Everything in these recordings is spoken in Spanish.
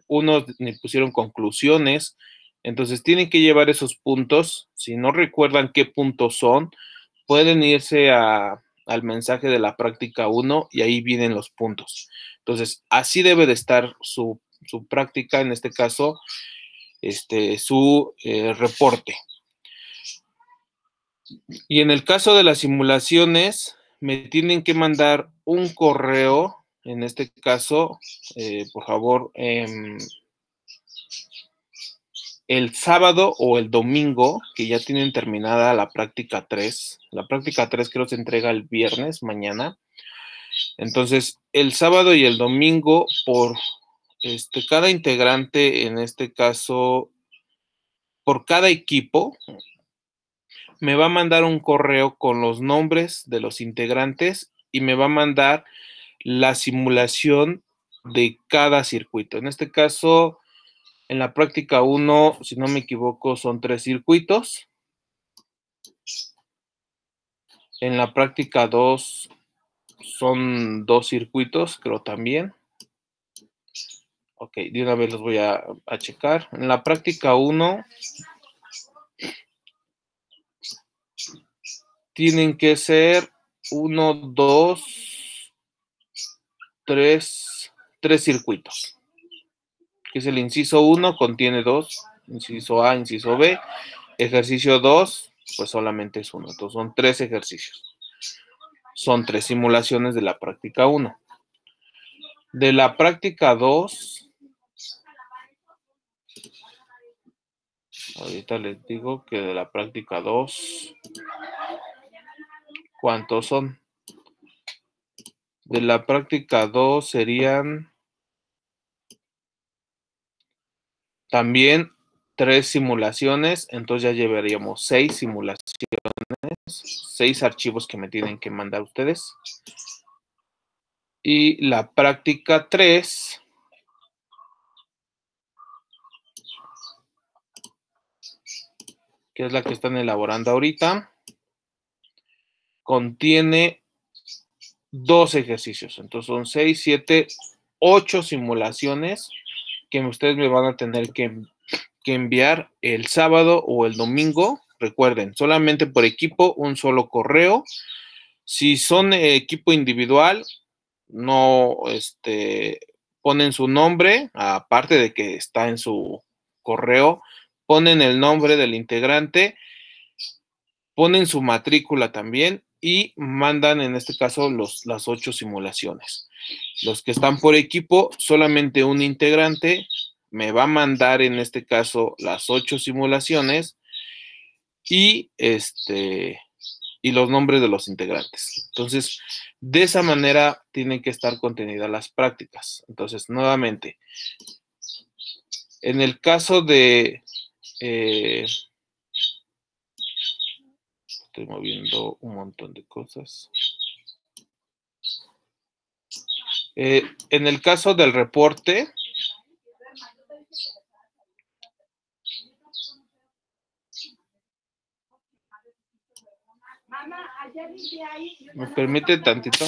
unos ni pusieron conclusiones. Entonces tienen que llevar esos puntos. Si no recuerdan qué puntos son, pueden irse al mensaje de la práctica 1 y ahí vienen los puntos. Entonces, así debe de estar su práctica, en este caso, su reporte. Y en el caso de las simulaciones, me tienen que mandar un correo, en este caso, por favor, el sábado o el domingo, que ya tienen terminada la práctica 3. La práctica 3 creo se entrega el viernes, mañana. Entonces, el sábado y el domingo, por cada integrante, en este caso, por cada equipo, me va a mandar un correo con los nombres de los integrantes y me va a mandar la simulación de cada circuito. En este caso, en la práctica 1, si no me equivoco, son 3 circuitos. En la práctica 2 son 2 circuitos, creo también. Ok, de una vez los voy a checar. En la práctica 1 tienen que ser 1, 2, 3 circuitos. Que es el inciso 1, contiene 2. Inciso A, inciso B. Ejercicio 2, pues solamente es 1. Entonces son 3 ejercicios. Son 3 simulaciones de la práctica 1. De la práctica 2, ahorita les digo que de la práctica 2, ¿cuántos son? De la práctica 2 serían también 3 simulaciones, entonces ya llevaríamos 6 simulaciones, 6 archivos que me tienen que mandar ustedes. Y la práctica 3, que es la que están elaborando ahorita, contiene 2 ejercicios. Entonces son 6, 7, 8 simulaciones que ustedes me van a tener que enviar el sábado o el domingo. Recuerden, solamente por equipo, un solo correo. Si son equipo individual, no ponen su nombre, aparte de que está en su correo, ponen el nombre del integrante, ponen su matrícula también y mandan, en este caso, las 8 simulaciones. Los que están por equipo, solamente un integrante me va a mandar, en este caso, las 8 simulaciones y los nombres de los integrantes. Entonces, de esa manera tienen que estar contenidas las prácticas. Entonces, nuevamente, en el caso de... estoy moviendo un montón de cosas. En el caso del reporte, ¿me permite tantito?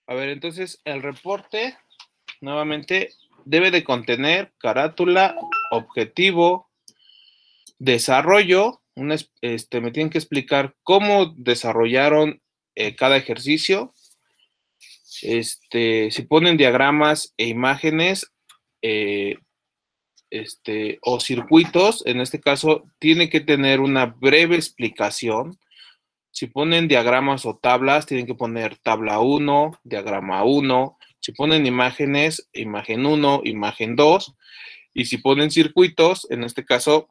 A ver, entonces el reporte, nuevamente, debe de contener carátula, objetivo, desarrollo. Me tienen que explicar cómo desarrollaron cada ejercicio. Si ponen diagramas e imágenes o circuitos, en este caso, tiene que tener una breve explicación. Si ponen diagramas o tablas, tienen que poner tabla 1, diagrama 1, Si ponen imágenes, imagen 1, imagen 2, y si ponen circuitos, en este caso,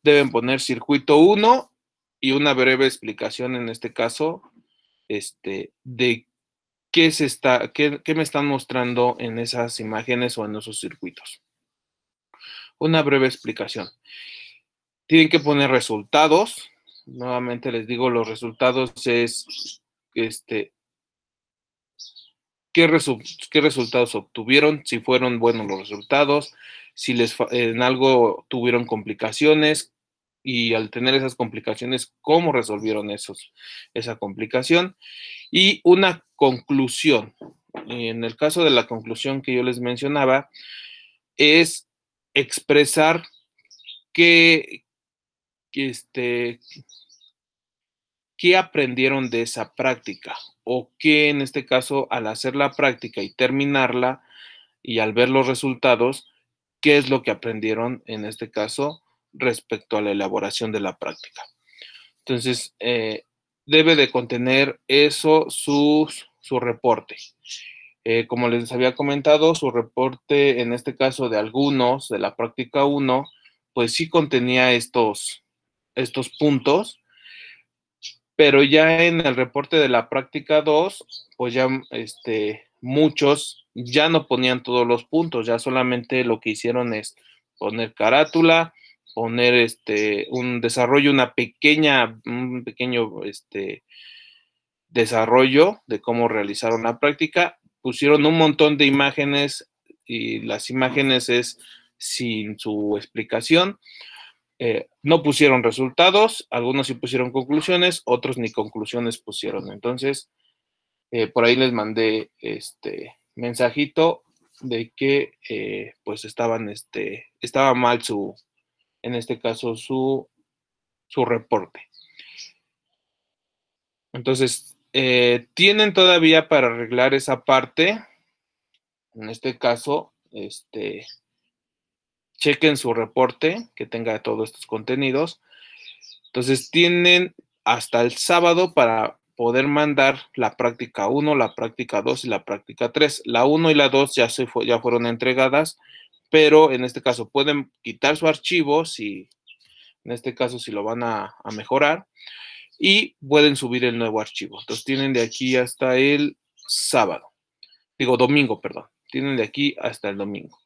deben poner circuito 1 y una breve explicación, en este caso, de qué me están mostrando en esas imágenes o en esos circuitos. Una breve explicación. Tienen que poner resultados. Nuevamente les digo, los resultados es qué resultados obtuvieron, si fueron buenos los resultados, si en algo tuvieron complicaciones, y al tener esas complicaciones, cómo resolvieron esa complicación, y una conclusión. En el caso de la conclusión que yo les mencionaba, es expresar qué aprendieron de esa práctica, o qué en este caso, al hacer la práctica y terminarla, y al ver los resultados, qué es lo que aprendieron en este caso respecto a la elaboración de la práctica. Entonces, debe de contener eso su reporte. Como les había comentado, su reporte, en este caso de algunos de la práctica 1, pues sí contenía estos puntos, pero ya en el reporte de la práctica 2, pues ya muchos ya no ponían todos los puntos, ya solamente lo que hicieron es poner carátula, poner un desarrollo, un pequeño desarrollo de cómo realizaron la práctica, pusieron un montón de imágenes, y las imágenes es sin su explicación. No pusieron resultados, algunos sí pusieron conclusiones, otros ni conclusiones pusieron. Entonces, por ahí les mandé mensajito de que pues estaba mal en este caso su reporte. Entonces, tienen todavía para arreglar esa parte. En este caso, chequen su reporte que tenga todos estos contenidos. Entonces, tienen hasta el sábado para poder mandar la práctica 1, la práctica 2 y la práctica 3. La 1 y la 2 ya fueron entregadas, pero en este caso pueden quitar su archivo, en este caso si lo van a mejorar, y pueden subir el nuevo archivo. Entonces tienen de aquí hasta el domingo, perdón. Tienen de aquí hasta el domingo.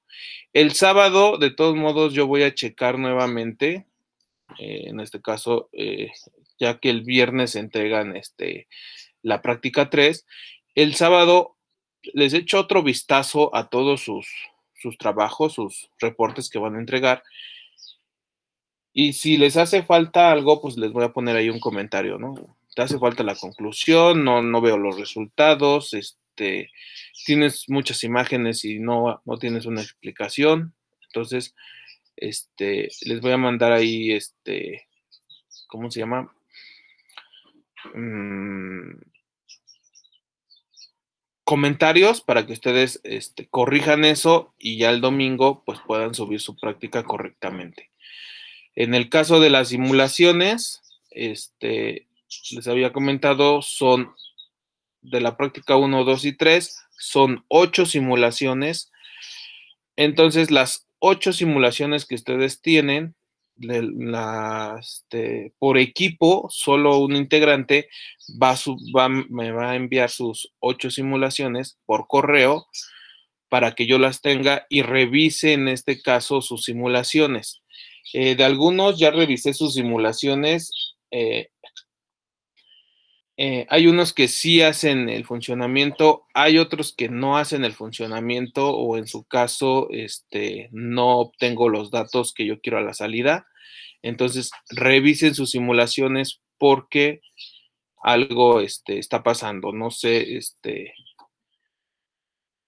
El sábado, de todos modos, yo voy a checar nuevamente, en este caso, ya que el viernes se entregan la práctica 3, el sábado les echo otro vistazo a todos sus trabajos, sus reportes que van a entregar, y si les hace falta algo, pues les voy a poner ahí un comentario, ¿no? Te hace falta la conclusión, no veo los resultados, tienes muchas imágenes y no tienes una explicación. Entonces, les voy a mandar ahí, ¿cómo se llama? Comentarios para que ustedes corrijan eso, y ya el domingo pues puedan subir su práctica correctamente. En el caso de las simulaciones, les había comentado, son de la práctica 1, 2 y 3, son 8 simulaciones. Entonces, las 8 simulaciones que ustedes tienen, por equipo, solo un integrante me va a enviar sus 8 simulaciones por correo para que yo las tenga y revise en este caso sus simulaciones. De algunos ya revisé sus simulaciones. Hay unos que sí hacen el funcionamiento, hay otros que no hacen el funcionamiento, o en su caso, no obtengo los datos que yo quiero a la salida. Entonces, revisen sus simulaciones porque algo está pasando. No sé,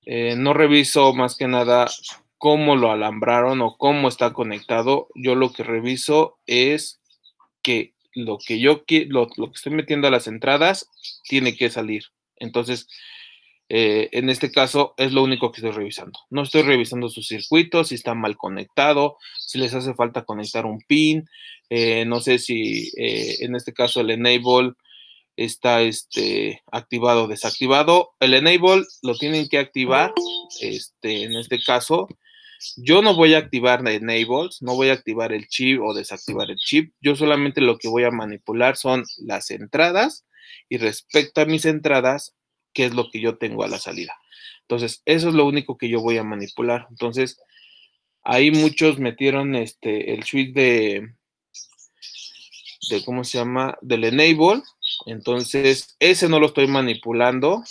no reviso más que nada cómo lo alambraron o cómo está conectado. Yo lo que reviso es que lo que estoy metiendo a las entradas tiene que salir. Entonces, en este caso es lo único que estoy revisando. No estoy revisando sus circuitos, si está mal conectado, si les hace falta conectar un pin, no sé si en este caso el enable está activado o desactivado. El enable lo tienen que activar. En este caso, yo no voy a activar enables, no voy a activar el chip o desactivar el chip. Yo solamente lo que voy a manipular son las entradas, y respecto a mis entradas, qué es lo que yo tengo a la salida. Entonces, eso es lo único que yo voy a manipular. Entonces, ahí muchos metieron el switch de ¿cómo se llama? Del enable. Entonces, ese no lo estoy manipulando.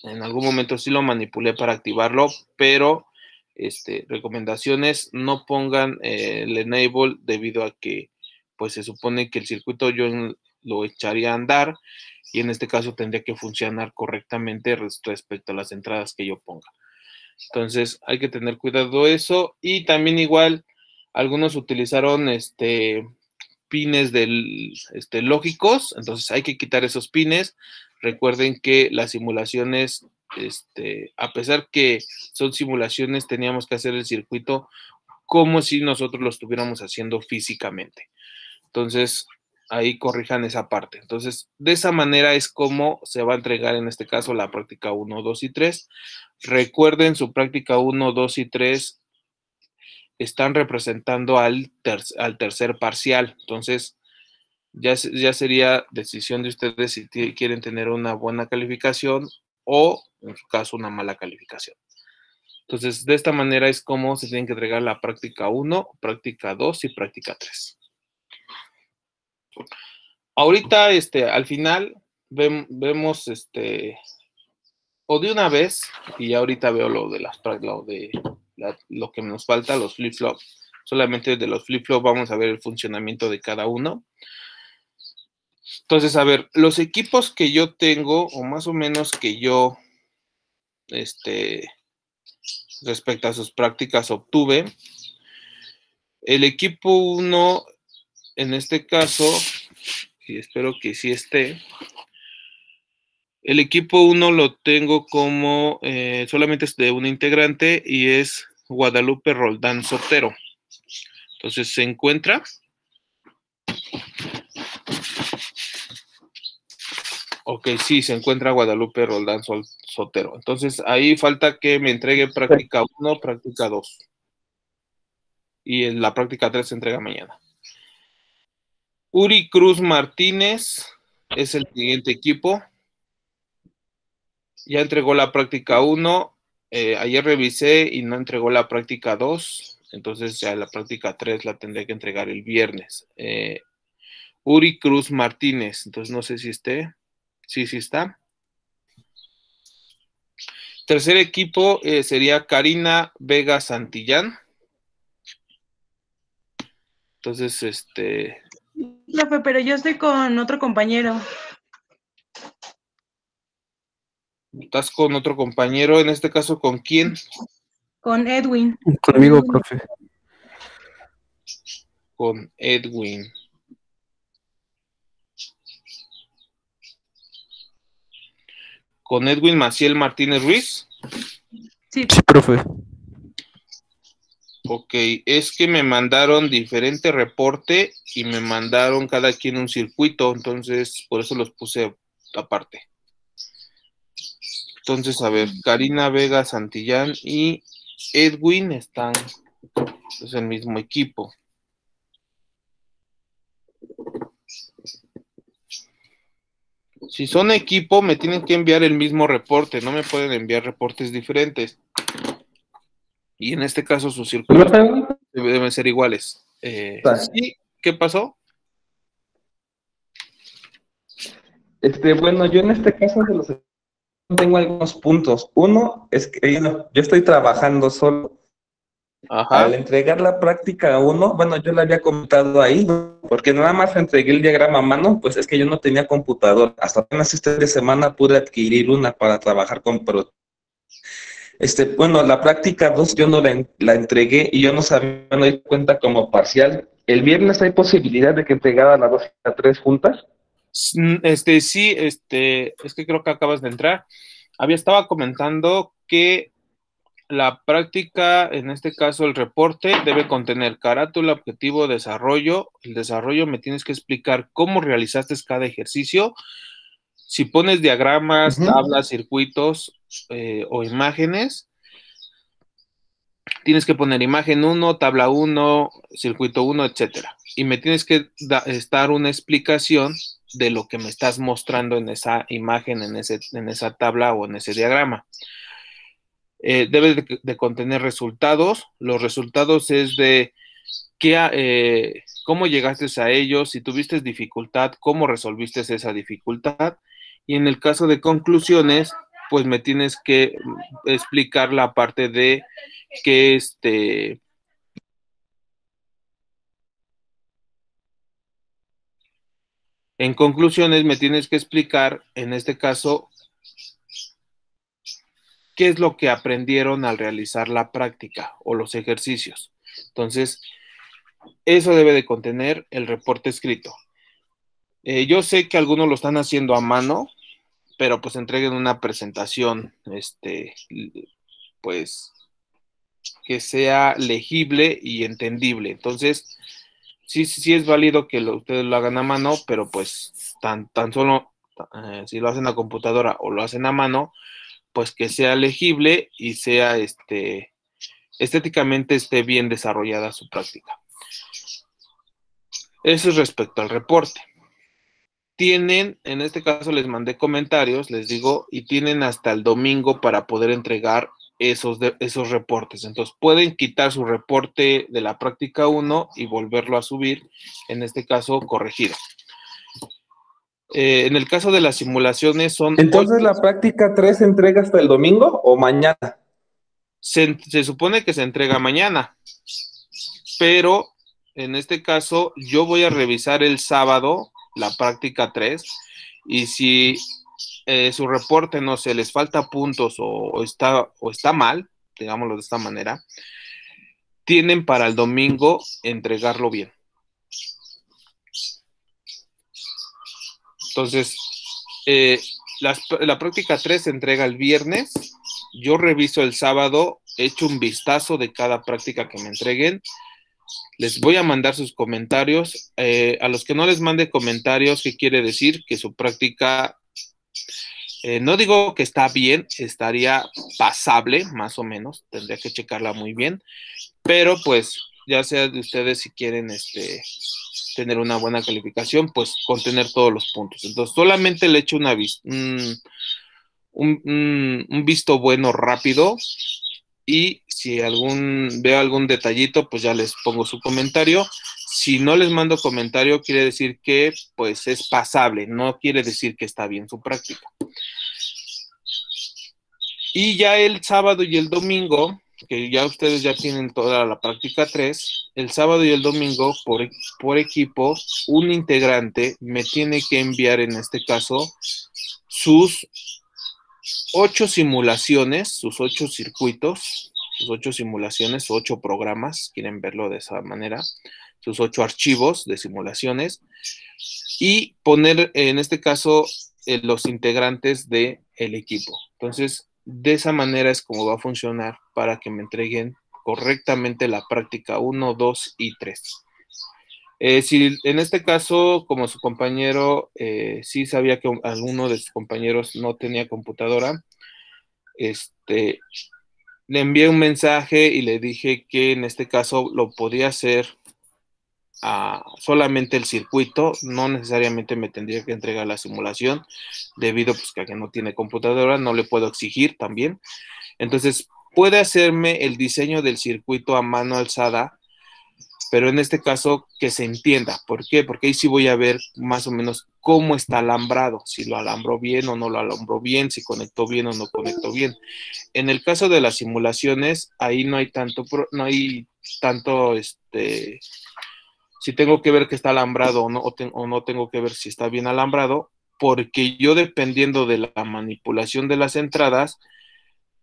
En algún momento sí lo manipulé para activarlo, pero recomendaciones, no pongan el enable, debido a que pues se supone que el circuito yo lo echaría a andar, y en este caso tendría que funcionar correctamente respecto a las entradas que yo ponga. Entonces hay que tener cuidado eso. Y también igual algunos utilizaron pines lógicos, entonces hay que quitar esos pines. Recuerden que las simulaciones, a pesar que son simulaciones, teníamos que hacer el circuito como si nosotros lo estuviéramos haciendo físicamente. Entonces, ahí corrijan esa parte. Entonces, de esa manera es como se va a entregar en este caso la práctica 1, 2 y 3. Recuerden, su práctica 1, 2 y 3 están representando al tercer parcial. Entonces, ya sería decisión de ustedes si quieren tener una buena calificación o, en su caso, una mala calificación. Entonces, de esta manera es como se tienen que entregar la práctica 1, práctica 2 y práctica 3. Ahorita, al final, vemos, o de una vez, y ahorita veo lo que nos falta, los flip-flop. Solamente de los flip-flop vamos a ver el funcionamiento de cada uno. Entonces, a ver, los equipos que yo tengo, o más o menos que yo, respecto a sus prácticas obtuve, el equipo 1, en este caso, y espero que sí esté, el equipo 1 lo tengo como, solamente es de un integrante, y es Guadalupe Roldán Sotero. Entonces, se encuentra. Ok, sí, se encuentra Guadalupe Roldán Sotero. Entonces, ahí falta que me entregue práctica 1, práctica 2. Y en la práctica 3 se entrega mañana. Uri Cruz Martínez es el siguiente equipo. Ya entregó la práctica 1. Ayer revisé y no entregó la práctica 2. Entonces, ya la práctica 3 la tendré que entregar el viernes. Uri Cruz Martínez. Entonces, no sé si esté. Sí, sí está. Tercer equipo sería Karina Vega Santillán. Entonces, Profe, pero yo estoy con otro compañero. ¿Estás con otro compañero? En este caso, ¿con quién? Con Edwin. Conmigo, profe. Con Edwin. ¿Con Edwin Maciel Martínez Ruiz? Sí, Sí, profe. Ok, es que me mandaron diferente reporte y me mandaron cada quien un circuito, entonces por eso los puse aparte. Entonces, a ver, Karina Vega Santillán y Edwin están, es el mismo equipo. Si son equipo, me tienen que enviar el mismo reporte, no me pueden enviar reportes diferentes. Y en este caso sus circuitos deben ser iguales. ¿Sí? ¿Qué pasó? Bueno, yo en este caso de los tengo algunos puntos. Uno es que yo estoy trabajando solo. Ajá. Al entregar la práctica 1, bueno, yo le había comentado ahí, ¿no? Porque nada más entregué el diagrama a mano, pues es que yo no tenía computador. Hasta apenas de semana pude adquirir una para trabajar con Pro. Bueno, la práctica 2 yo no la entregué y yo no sabía, no di cuenta como parcial. ¿El viernes hay posibilidad de que entregara las 2 y las 3 juntas? Sí, es que creo que acabas de entrar. Estaba comentando que La práctica, en este caso el reporte, debe contener carátula, objetivo, desarrollo. El desarrollo me tienes que explicar cómo realizaste cada ejercicio. Si pones diagramas, tablas, circuitos o imágenes, tienes que poner imagen 1, tabla 1, circuito 1, etcétera. Y me tienes que dar una explicación de lo que me estás mostrando en esa imagen, en esa tabla o en ese diagrama. Debe de contener resultados. Los resultados es de cómo llegaste a ellos, si tuviste dificultad, cómo resolviste esa dificultad. Y en el caso de conclusiones, pues me tienes que explicar la parte de que en conclusiones me tienes que explicar, en este caso, qué es lo que aprendieron al realizar la práctica o los ejercicios. Entonces, eso debe de contener el reporte escrito. Yo sé que algunos lo están haciendo a mano, pero pues entreguen una presentación, pues, que sea legible y entendible. Entonces, sí es válido que ustedes lo hagan a mano, pero pues tan solo si lo hacen a computadora o lo hacen a mano, pues que sea legible y sea estéticamente esté bien desarrollada su práctica. Eso es respecto al reporte. Tienen, en este caso les mandé comentarios, les digo, y tienen hasta el domingo para poder entregar esos reportes. Entonces pueden quitar su reporte de la práctica 1 y volverlo a subir, en este caso corregido. En el caso de las simulaciones son... Entonces, ¿la práctica 3 se entrega hasta el domingo o mañana? Se supone que se entrega mañana, pero en este caso yo voy a revisar el sábado la práctica 3 y si su reporte, no sé, les falta puntos o está mal, digámoslo de esta manera, tienen para el domingo entregarlo bien. Entonces, la práctica 3 se entrega el viernes, yo reviso el sábado, echo un vistazo de cada práctica que me entreguen, les voy a mandar sus comentarios. A los que no les mande comentarios, ¿qué quiere decir? Que su práctica, no digo que está bien, estaría pasable, más o menos, tendría que checarla muy bien, pero pues ya sea de ustedes si quieren tener una buena calificación, pues contener todos los puntos. Entonces solamente le echo un visto bueno rápido y si veo algún detallito, pues ya les pongo su comentario. Si no les mando comentario, quiere decir que pues es pasable, no quiere decir que está bien su práctica. Y ya el sábado y el domingo, que ya ustedes ya tienen toda la práctica 3, el sábado y el domingo por equipo, un integrante me tiene que enviar en este caso sus 8 simulaciones, sus 8 circuitos, sus 8 simulaciones, 8 programas, quieren verlo de esa manera, sus 8 archivos de simulaciones y poner en este caso los integrantes del equipo. Entonces, de esa manera es como va a funcionar para que me entreguen correctamente la práctica 1, 2 y 3. Si en este caso, como su compañero sí sabía que alguno de sus compañeros no tenía computadora, le envié un mensaje y le dije que en este caso lo podía hacer solamente el circuito, no necesariamente me tendría que entregar la simulación, debido pues que no tiene computadora, no le puedo exigir también. Entonces, puede hacerme el diseño del circuito a mano alzada, pero en este caso que se entienda. ¿Por qué? Porque ahí sí voy a ver más o menos cómo está alambrado, si lo alambró bien o no lo alambró bien, si conectó bien o no conectó bien. En el caso de las simulaciones, ahí no hay tanto, si tengo que ver que está alambrado o no tengo que ver si está bien alambrado, porque yo dependiendo de la manipulación de las entradas,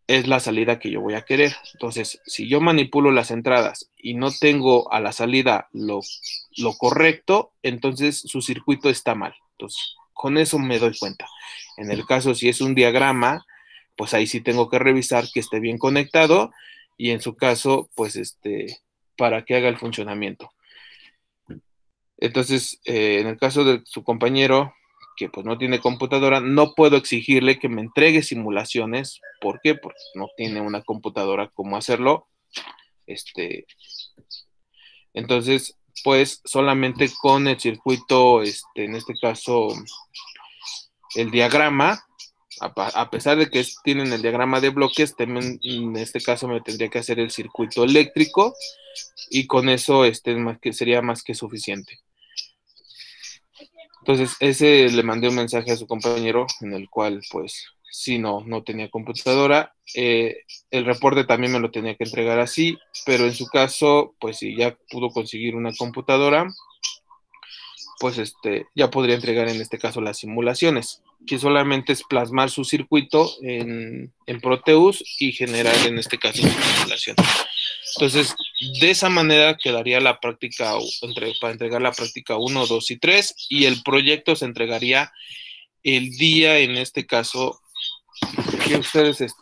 es la salida que yo voy a querer. Entonces, si yo manipulo las entradas y no tengo a la salida lo correcto, entonces su circuito está mal. Entonces, con eso me doy cuenta. En el caso, si es un diagrama, pues ahí sí tengo que revisar que esté bien conectado y en su caso, pues para que haga el funcionamiento. Entonces, en el caso de su compañero, que pues no tiene computadora, no puedo exigirle que me entregue simulaciones. ¿Por qué? Porque no tiene una computadora cómo hacerlo. Entonces, pues solamente con el circuito, en este caso, el diagrama, a pesar de que tienen el diagrama de bloques, también en este caso me tendría que hacer el circuito eléctrico y con eso sería más que suficiente. Entonces, ese le mandé un mensaje a su compañero en el cual, pues, sí, no tenía computadora. El reporte también me lo tenía que entregar así, pero en su caso, pues, si ya pudo conseguir una computadora, pues, ya podría entregar en este caso las simulaciones, que solamente es plasmar su circuito en Proteus y generar en este caso su simulación. Entonces, de esa manera quedaría la práctica, para entregar la práctica 1, 2 y 3, y el proyecto se entregaría el día, en este caso, que ustedes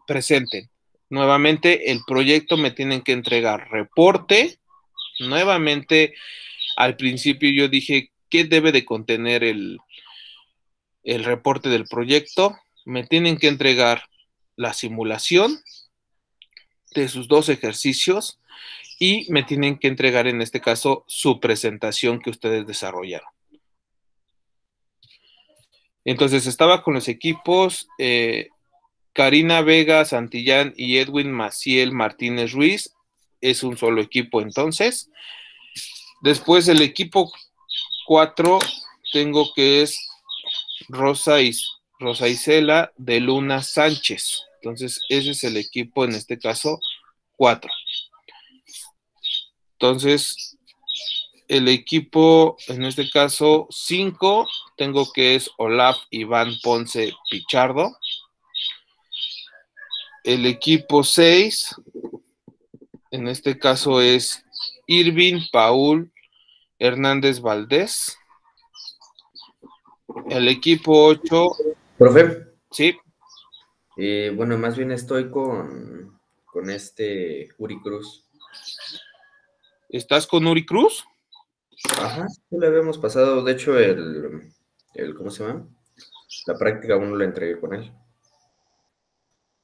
presenten. Nuevamente, el proyecto me tienen que entregar reporte. Nuevamente, al principio yo dije, ¿qué debe de contener el reporte del proyecto? Me tienen que entregar la simulación de sus 2 ejercicios y me tienen que entregar en este caso su presentación que ustedes desarrollaron. Entonces estaba con los equipos Karina Vega Santillán y Edwin Maciel Martínez Ruiz, es un solo equipo entonces. Después el equipo 4 tengo que es Rosa Isela de Luna Sánchez. Entonces ese es el equipo en este caso 4. Entonces, el equipo, en este caso 5, tengo que es Olaf Iván Ponce Pichardo. El equipo 6, en este caso es Irving Paul Hernández Valdés. El equipo 8. Profe. Sí. Bueno, más bien estoy con Uri Cruz. ¿Estás con Uri Cruz? Ajá, sí le habíamos pasado, de hecho, ¿cómo se llama? La práctica 1 la entregué con él.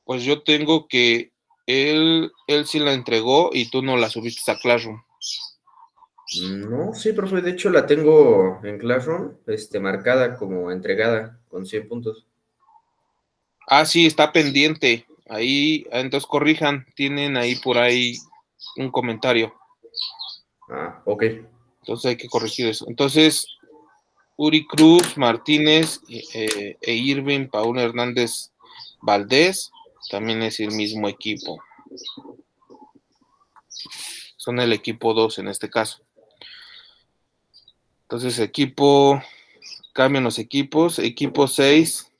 Pues yo tengo que él sí la entregó y tú no la subiste a Classroom. No, sí, profe, de hecho la tengo en Classroom, marcada como entregada con 100 puntos. Ah, sí, está pendiente. Ahí, entonces corrijan, tienen ahí por ahí un comentario. Ah, ok. Entonces hay que corregir eso. Entonces, Uri Cruz Martínez e Irving Paul Hernández Valdés también es el mismo equipo. Son el equipo 2 en este caso. Entonces, cambian los equipos. Equipo 6,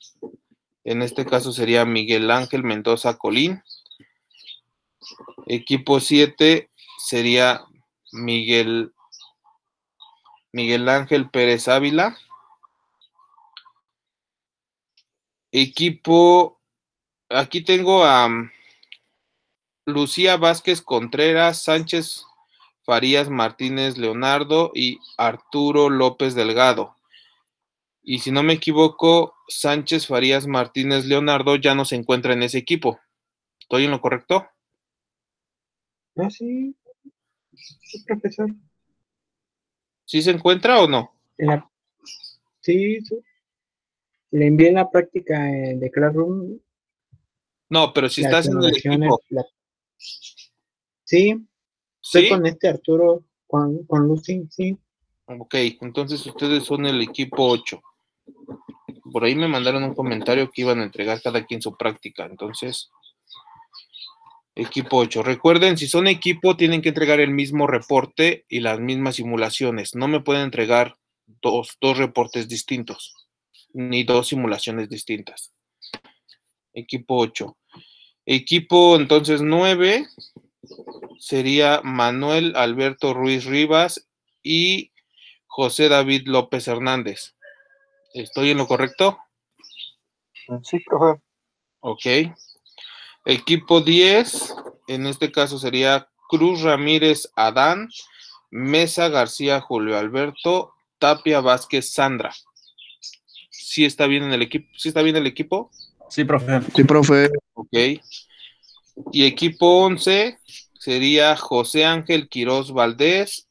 en este caso sería Miguel Ángel Mendoza Colín. Equipo 7 sería Miguel Ángel Pérez Ávila. Equipo, aquí tengo a Lucía Vázquez Contreras, Sánchez Farías Martínez Leonardo y Arturo López Delgado. Y si no me equivoco, Sánchez Farías Martínez Leonardo ya no se encuentra en ese equipo. ¿Estoy en lo correcto? Ah, sí, profesor. ¿Sí se encuentra o no? Sí, sí. Le envié la práctica de Classroom. No, pero si estás en el equipo. Sí, estoy ¿Sí? con Arturo, con Lucy, sí. Ok, entonces ustedes son el equipo 8. Por ahí me mandaron un comentario que iban a entregar cada quien su práctica. Entonces, equipo 8. Recuerden, si son equipo, tienen que entregar el mismo reporte y las mismas simulaciones. No me pueden entregar dos reportes distintos, ni 2 simulaciones distintas. Equipo 8. Equipo, entonces, 9 sería Manuel Alberto Ruiz Rivas y José David López Hernández. ¿Estoy en lo correcto? Sí, profe. Ok. Equipo 10, en este caso sería Cruz Ramírez Adán, Mesa García Julio Alberto, Tapia Vázquez Sandra. ¿Sí está bien en el equipo? ¿Sí está bien el equipo? Sí, profe. Sí, profe. Ok. Y equipo 11 sería José Ángel Quirós Valdés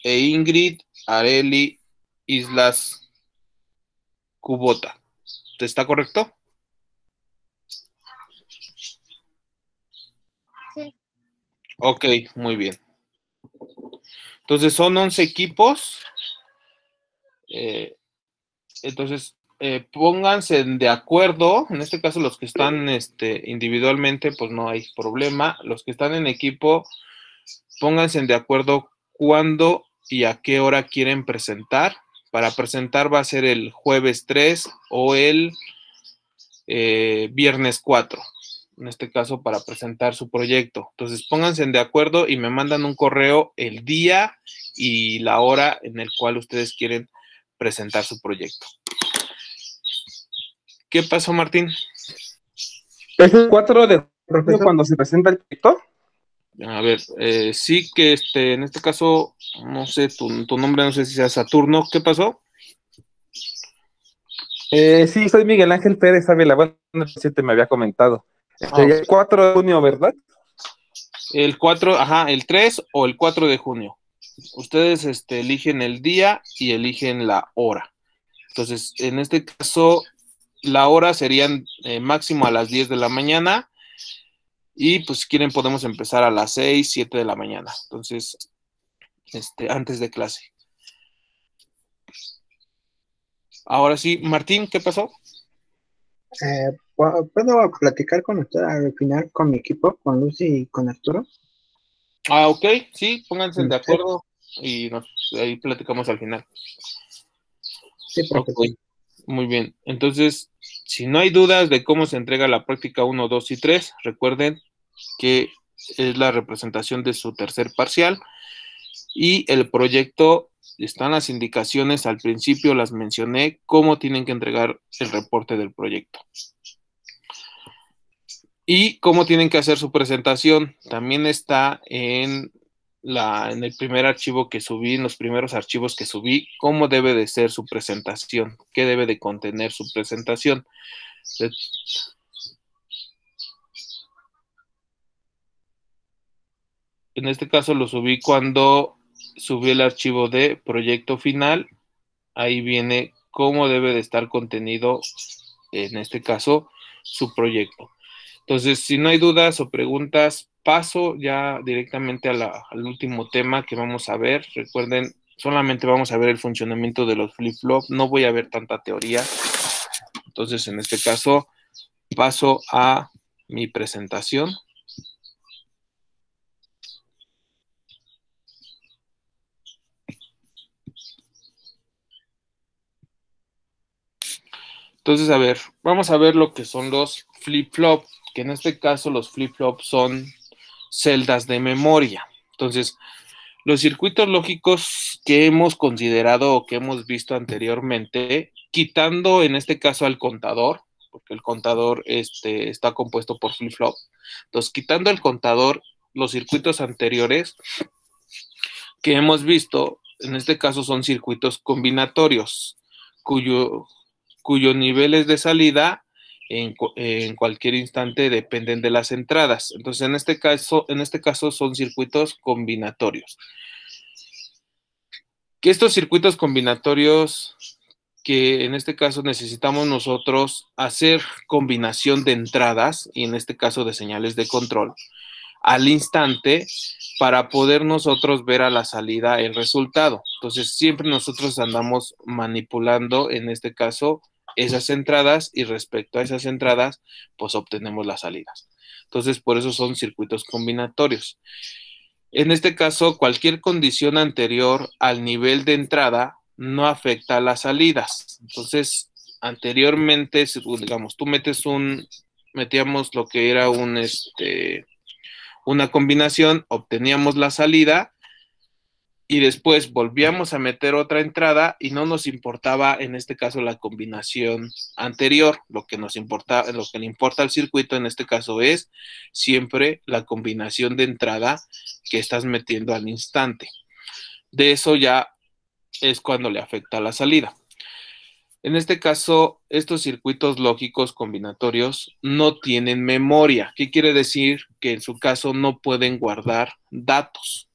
e Ingrid Areli Islas Cubota. ¿Está correcto? Sí. Ok, muy bien. Entonces son 11 equipos. Entonces, pónganse de acuerdo. En este caso, los que están individualmente, pues no hay problema. Los que están en equipo, pónganse de acuerdo cuándo y a qué hora quieren presentar. Para presentar va a ser el jueves 3 o el viernes 4. En este caso, para presentar su proyecto. Entonces, pónganse de acuerdo y me mandan un correo el día y la hora en el cual ustedes quieren presentar su proyecto. ¿Qué pasó, Martín? ¿Es el 4 de junio Profesor, cuando se presenta el proyecto? A ver, sí que en este caso, no sé, tu nombre no sé si sea Saturno. ¿Qué pasó? Sí, soy Miguel Ángel Pérez Ávila. Bueno, sí te me había comentado. El 4 de junio, ¿verdad? El 4, ajá, el 3 o el 4 de junio. Ustedes eligen el día y eligen la hora. Entonces, en este caso, la hora serían máximo a las 10 de la mañana. Y pues si quieren podemos empezar a las 6, 7 de la mañana. Entonces, antes de clase. Ahora sí, Martín, ¿qué pasó? ¿puedo platicar con usted al final con mi equipo, con Lucy y con Arturo? Ah, ok, sí, pónganse de Sí, acuerdo y ahí platicamos al final. sí, profesor. Ok, muy bien. Entonces, si no hay dudas de cómo se entrega la práctica 1, 2 y 3, recuerden que es la representación de su tercer parcial y el proyecto, están las indicaciones al principio, las mencioné, cómo tienen que entregar el reporte del proyecto. Y cómo tienen que hacer su presentación, también está en el primer archivo que subí, en los primeros archivos que subí, cómo debe de ser su presentación, qué debe de contener su presentación. En este caso lo subí cuando subí el archivo de proyecto final, ahí viene cómo debe de estar contenido, en este caso, su proyecto. Entonces, si no hay dudas o preguntas, paso ya directamente al último tema que vamos a ver. Recuerden, solamente vamos a ver el funcionamiento de los flip-flop, no voy a ver tanta teoría. Entonces, en este caso, paso a mi presentación. Entonces, a ver, vamos a ver lo que son los flip-flop, que en este caso los flip-flop son celdas de memoria. Entonces, los circuitos lógicos que hemos considerado o que hemos visto anteriormente, quitando en este caso al contador, porque el contador está compuesto por flip-flop. Entonces, quitando el contador, los circuitos anteriores que hemos visto, en este caso son circuitos combinatorios, cuyos niveles de salida en cualquier instante dependen de las entradas. Entonces, en este caso son circuitos combinatorios. Que estos circuitos combinatorios, que en este caso necesitamos nosotros hacer combinación de entradas, y en este caso de señales de control, al instante, para poder nosotros ver a la salida el resultado. Entonces, siempre nosotros andamos manipulando, en este caso, esas entradas, y respecto a esas entradas, pues obtenemos las salidas. Entonces, por eso son circuitos combinatorios. En este caso, cualquier condición anterior al nivel de entrada no afecta a las salidas. Entonces, anteriormente, digamos, metíamos lo que era una combinación, obteníamos la salida, y después volvíamos a meter otra entrada y no nos importaba en este caso la combinación anterior. Lo que le importa al circuito en este caso es siempre la combinación de entrada que estás metiendo al instante. De eso ya es cuando le afecta a la salida. En este caso, estos circuitos lógicos combinatorios no tienen memoria. ¿Qué quiere decir? Que en su caso no pueden guardar datos.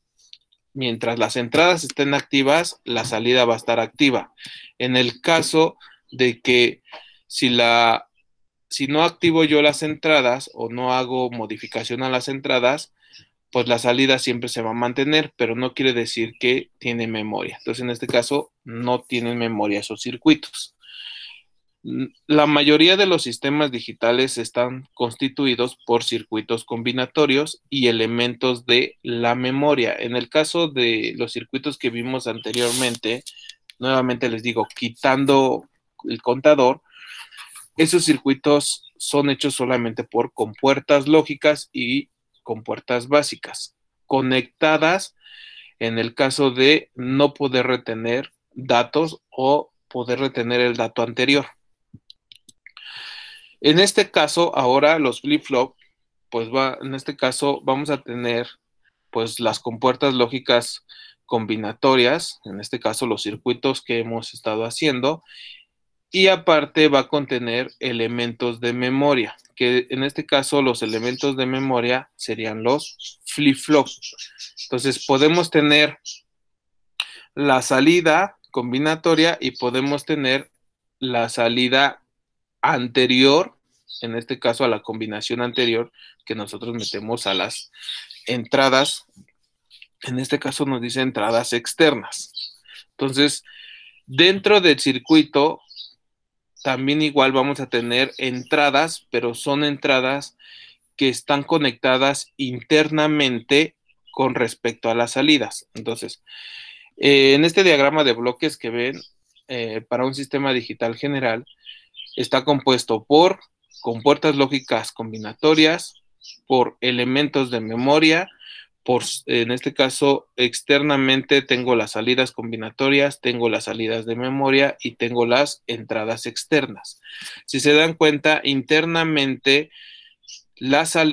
Mientras las entradas estén activas, la salida va a estar activa. En el caso de que si no activo yo las entradas o no hago modificación a las entradas, pues la salida siempre se va a mantener, pero no quiere decir que tiene memoria. Entonces, en este caso, no tienen memoria esos circuitos. La mayoría de los sistemas digitales están constituidos por circuitos combinatorios y elementos de la memoria. En el caso de los circuitos que vimos anteriormente, nuevamente les digo, quitando el contador, esos circuitos son hechos solamente por compuertas lógicas y compuertas básicas, conectadas en el caso de no poder retener datos o poder retener el dato anterior. En este caso, ahora los flip-flop, pues en este caso vamos a tener pues las compuertas lógicas combinatorias, en este caso los circuitos que hemos estado haciendo, y aparte va a contener elementos de memoria, que en este caso los elementos de memoria serían los flip-flop. Entonces podemos tener la salida combinatoria y podemos tener la salida anterior, en este caso a la combinación anterior que nosotros metemos a las entradas. En este caso nos dice entradas externas. Entonces, dentro del circuito también igual vamos a tener entradas, pero son entradas que están conectadas internamente con respecto a las salidas. Entonces, en este diagrama de bloques que ven para un sistema digital general, está compuesto por compuertas lógicas combinatorias, por elementos de memoria, en este caso externamente tengo las salidas combinatorias, tengo las salidas de memoria y tengo las entradas externas. Si se dan cuenta, internamente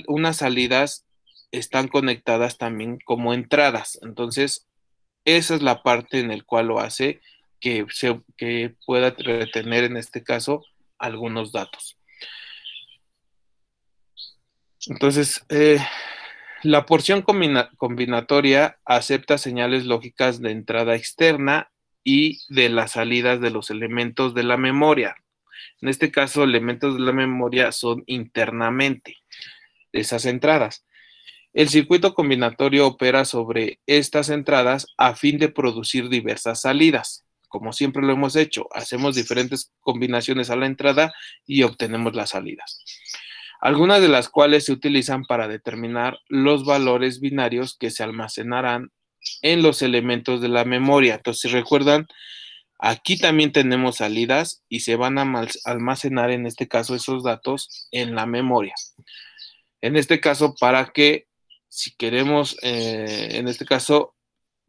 unas salidas están conectadas también como entradas. Entonces, esa es la parte en la cual lo hace que pueda retener en este caso algunos datos. Entonces, la porción combinatoria acepta señales lógicas de entrada externa y de las salidas de los elementos de la memoria. En este caso, elementos de la memoria son internamente esas entradas. El circuito combinatorio opera sobre estas entradas a fin de producir diversas salidas. Como siempre lo hemos hecho, hacemos diferentes combinaciones a la entrada y obtenemos las salidas. Algunas de las cuales se utilizan para determinar los valores binarios que se almacenarán en los elementos de la memoria. Entonces, si recuerdan, aquí también tenemos salidas y se van a almacenar en este caso esos datos en la memoria. En este caso, para que si queremos, en este caso,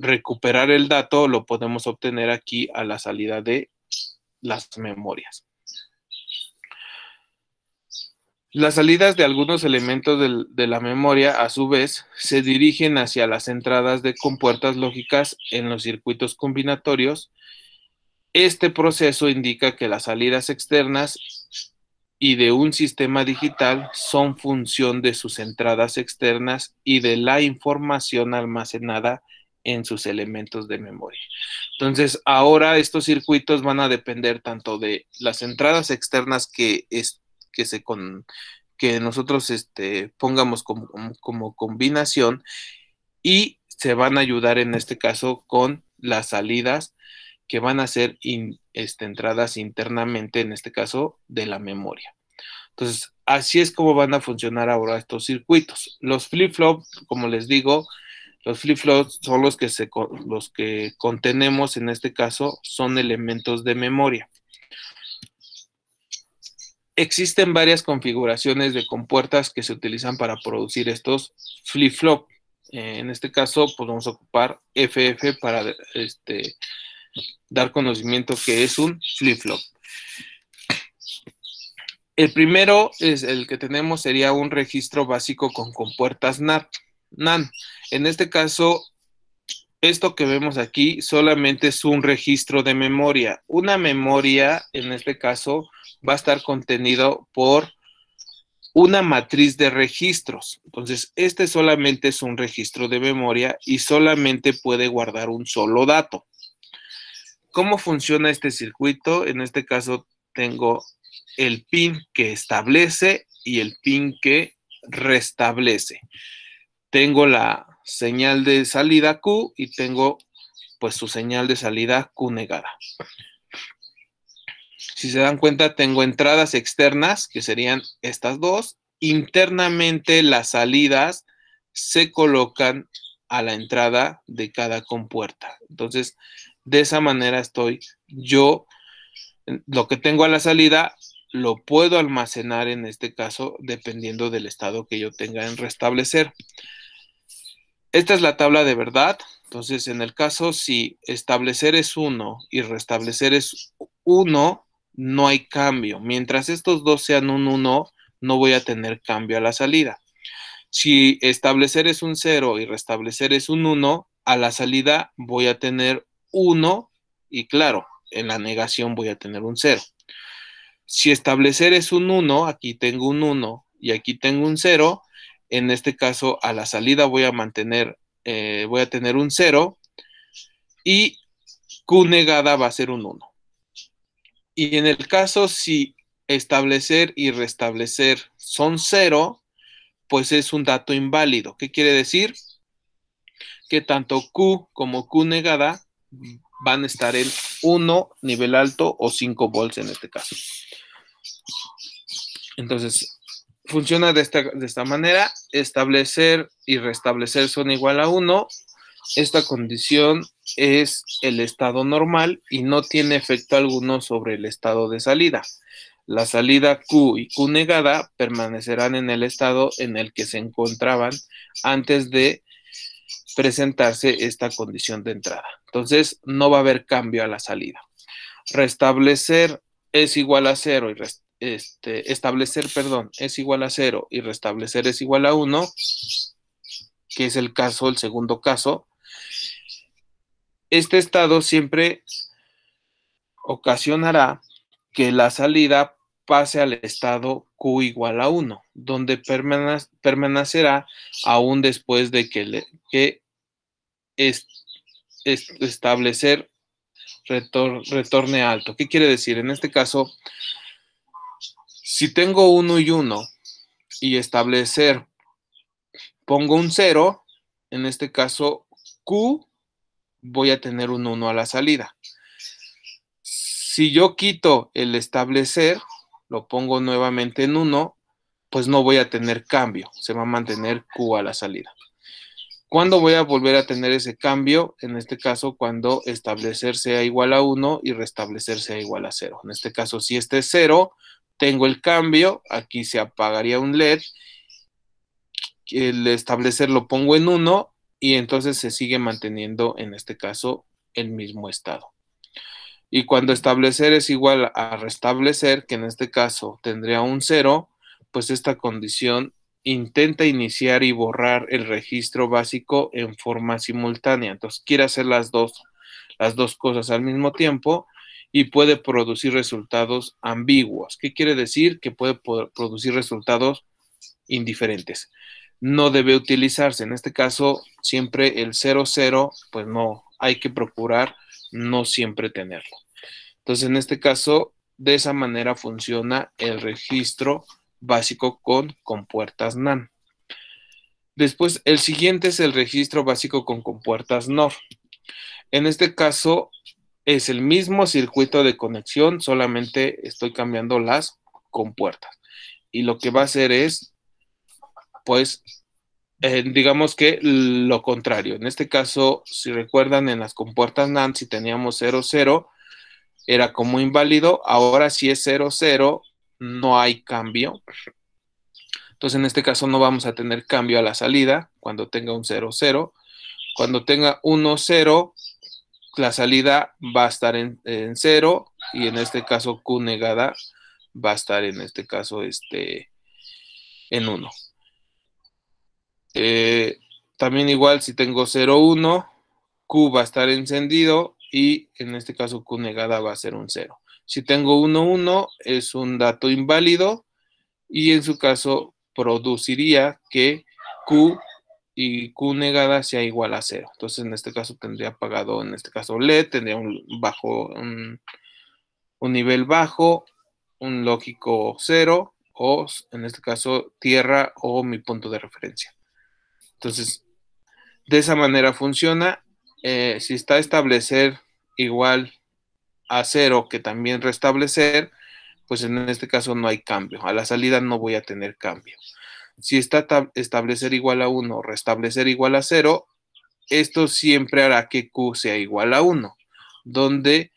recuperar el dato, lo podemos obtener aquí a la salida de las memorias. Las salidas de algunos elementos de la memoria, a su vez, se dirigen hacia las entradas de compuertas lógicas en los circuitos combinatorios. Este proceso indica que las salidas externas y de un sistema digital son función de sus entradas externas y de la información almacenada en sus elementos de memoria. Entonces, ahora estos circuitos van a depender tanto de las entradas externas que nosotros pongamos como combinación, y se van a ayudar en este caso con las salidas que van a ser entradas internamente, en este caso de la memoria. Entonces, así es como van a funcionar ahora estos circuitos. Los flip-flop, como les digo, los flip-flops son los que contenemos, en este caso, son elementos de memoria. Existen varias configuraciones de compuertas que se utilizan para producir estos flip-flop. En este caso, pues vamos a ocupar FF para dar conocimiento que es un flip-flop. El primero es el que tenemos, sería un registro básico con compuertas NAND. En este caso, esto que vemos aquí solamente es un registro de memoria. Una memoria, en este caso, va a estar contenido por una matriz de registros. Entonces, este solamente es un registro de memoria y solamente puede guardar un solo dato. ¿Cómo funciona este circuito? En este caso, tengo el pin que establece y el pin que restablece. Tengo la señal de salida Q y tengo pues su señal de salida Q negada. Si se dan cuenta, tengo entradas externas, que serían estas dos. Internamente las salidas se colocan a la entrada de cada compuerta. Entonces, de esa manera estoy yo, lo que tengo a la salida, lo puedo almacenar en este caso, dependiendo del estado que yo tenga en restablecer. Esta es la tabla de verdad. Entonces, en el caso, si establecer es 1 y restablecer es 1, no hay cambio. Mientras estos dos sean un 1, no voy a tener cambio a la salida. Si establecer es un 0 y restablecer es un 1, a la salida voy a tener 1 y claro, en la negación voy a tener un 0. Si establecer es un 1, aquí tengo un 1 y aquí tengo un 0, en este caso a la salida voy a tener un 0 y Q negada va a ser un 1. Y en el caso si establecer y restablecer son 0, pues es un dato inválido. ¿Qué quiere decir? Que tanto Q como Q negada van a estar en 1, nivel alto o 5 volts en este caso. Entonces, funciona de esta manera. Establecer y restablecer son igual a 1. Esta condición es el estado normal y no tiene efecto alguno sobre el estado de salida. La salida Q y Q negada permanecerán en el estado en el que se encontraban antes de presentarse esta condición de entrada. Entonces, no va a haber cambio a la salida. Restablecer es igual a 0 y establecer, es igual a 0 y restablecer es igual a 1, que es el segundo caso. Este estado siempre ocasionará que la salida pase al estado Q igual a 1, donde permanecerá aún después de que establecer retorne alto. ¿Qué quiere decir? En este caso, si tengo 1 y 1 y establecer pongo un 0, en este caso Q voy a tener un 1 a la salida. Si yo quito el establecer, lo pongo nuevamente en 1, pues no voy a tener cambio, se va a mantener Q a la salida. ¿Cuándo voy a volver a tener ese cambio? En este caso, cuando establecer sea igual a 1 y restablecer sea igual a 0. En este caso, si este es 0, tengo el cambio, aquí se apagaría un LED, el establecer lo pongo en 1 y entonces se sigue manteniendo, en este caso, el mismo estado. Y cuando establecer es igual a restablecer, que en este caso tendría un 0, pues esta condición intenta iniciar y borrar el registro básico en forma simultánea. Entonces quiere hacer las dos cosas al mismo tiempo y puede producir resultados ambiguos. ¿Qué quiere decir? Que puede producir resultados indiferentes. No debe utilizarse. En este caso, siempre el 00, pues no, hay que procurar no siempre tenerlo. Entonces, en este caso, de esa manera funciona el registro básico con compuertas NAND. Después, el siguiente es el registro básico con compuertas NOR. En este caso, es el mismo circuito de conexión, solamente estoy cambiando las compuertas. Y lo que va a hacer es, pues, digamos que lo contrario. En este caso, si recuerdan, en las compuertas NAND, si teníamos 00, era como inválido. Ahora si es 00, no hay cambio. Entonces, en este caso no vamos a tener cambio a la salida cuando tenga un 0, 0. Cuando tenga 1, 0, la salida va a estar en 0 y en este caso Q negada va a estar en este caso en 1. También igual si tengo 0, 1, Q va a estar encendido y en este caso Q negada va a ser un 0. Si tengo 1, 1 es un dato inválido y en su caso produciría que Q y Q negada sea igual a 0. Entonces en este caso tendría apagado, en este caso LED, tendría un nivel bajo, un lógico 0 o en este caso tierra o mi punto de referencia. Entonces de esa manera funciona. Si está establecer igual a 0 que también restablecer, pues en este caso no hay cambio. A la salida no voy a tener cambio. Si está establecer igual a 1, restablecer igual a 0, esto siempre hará que Q sea igual a 1, donde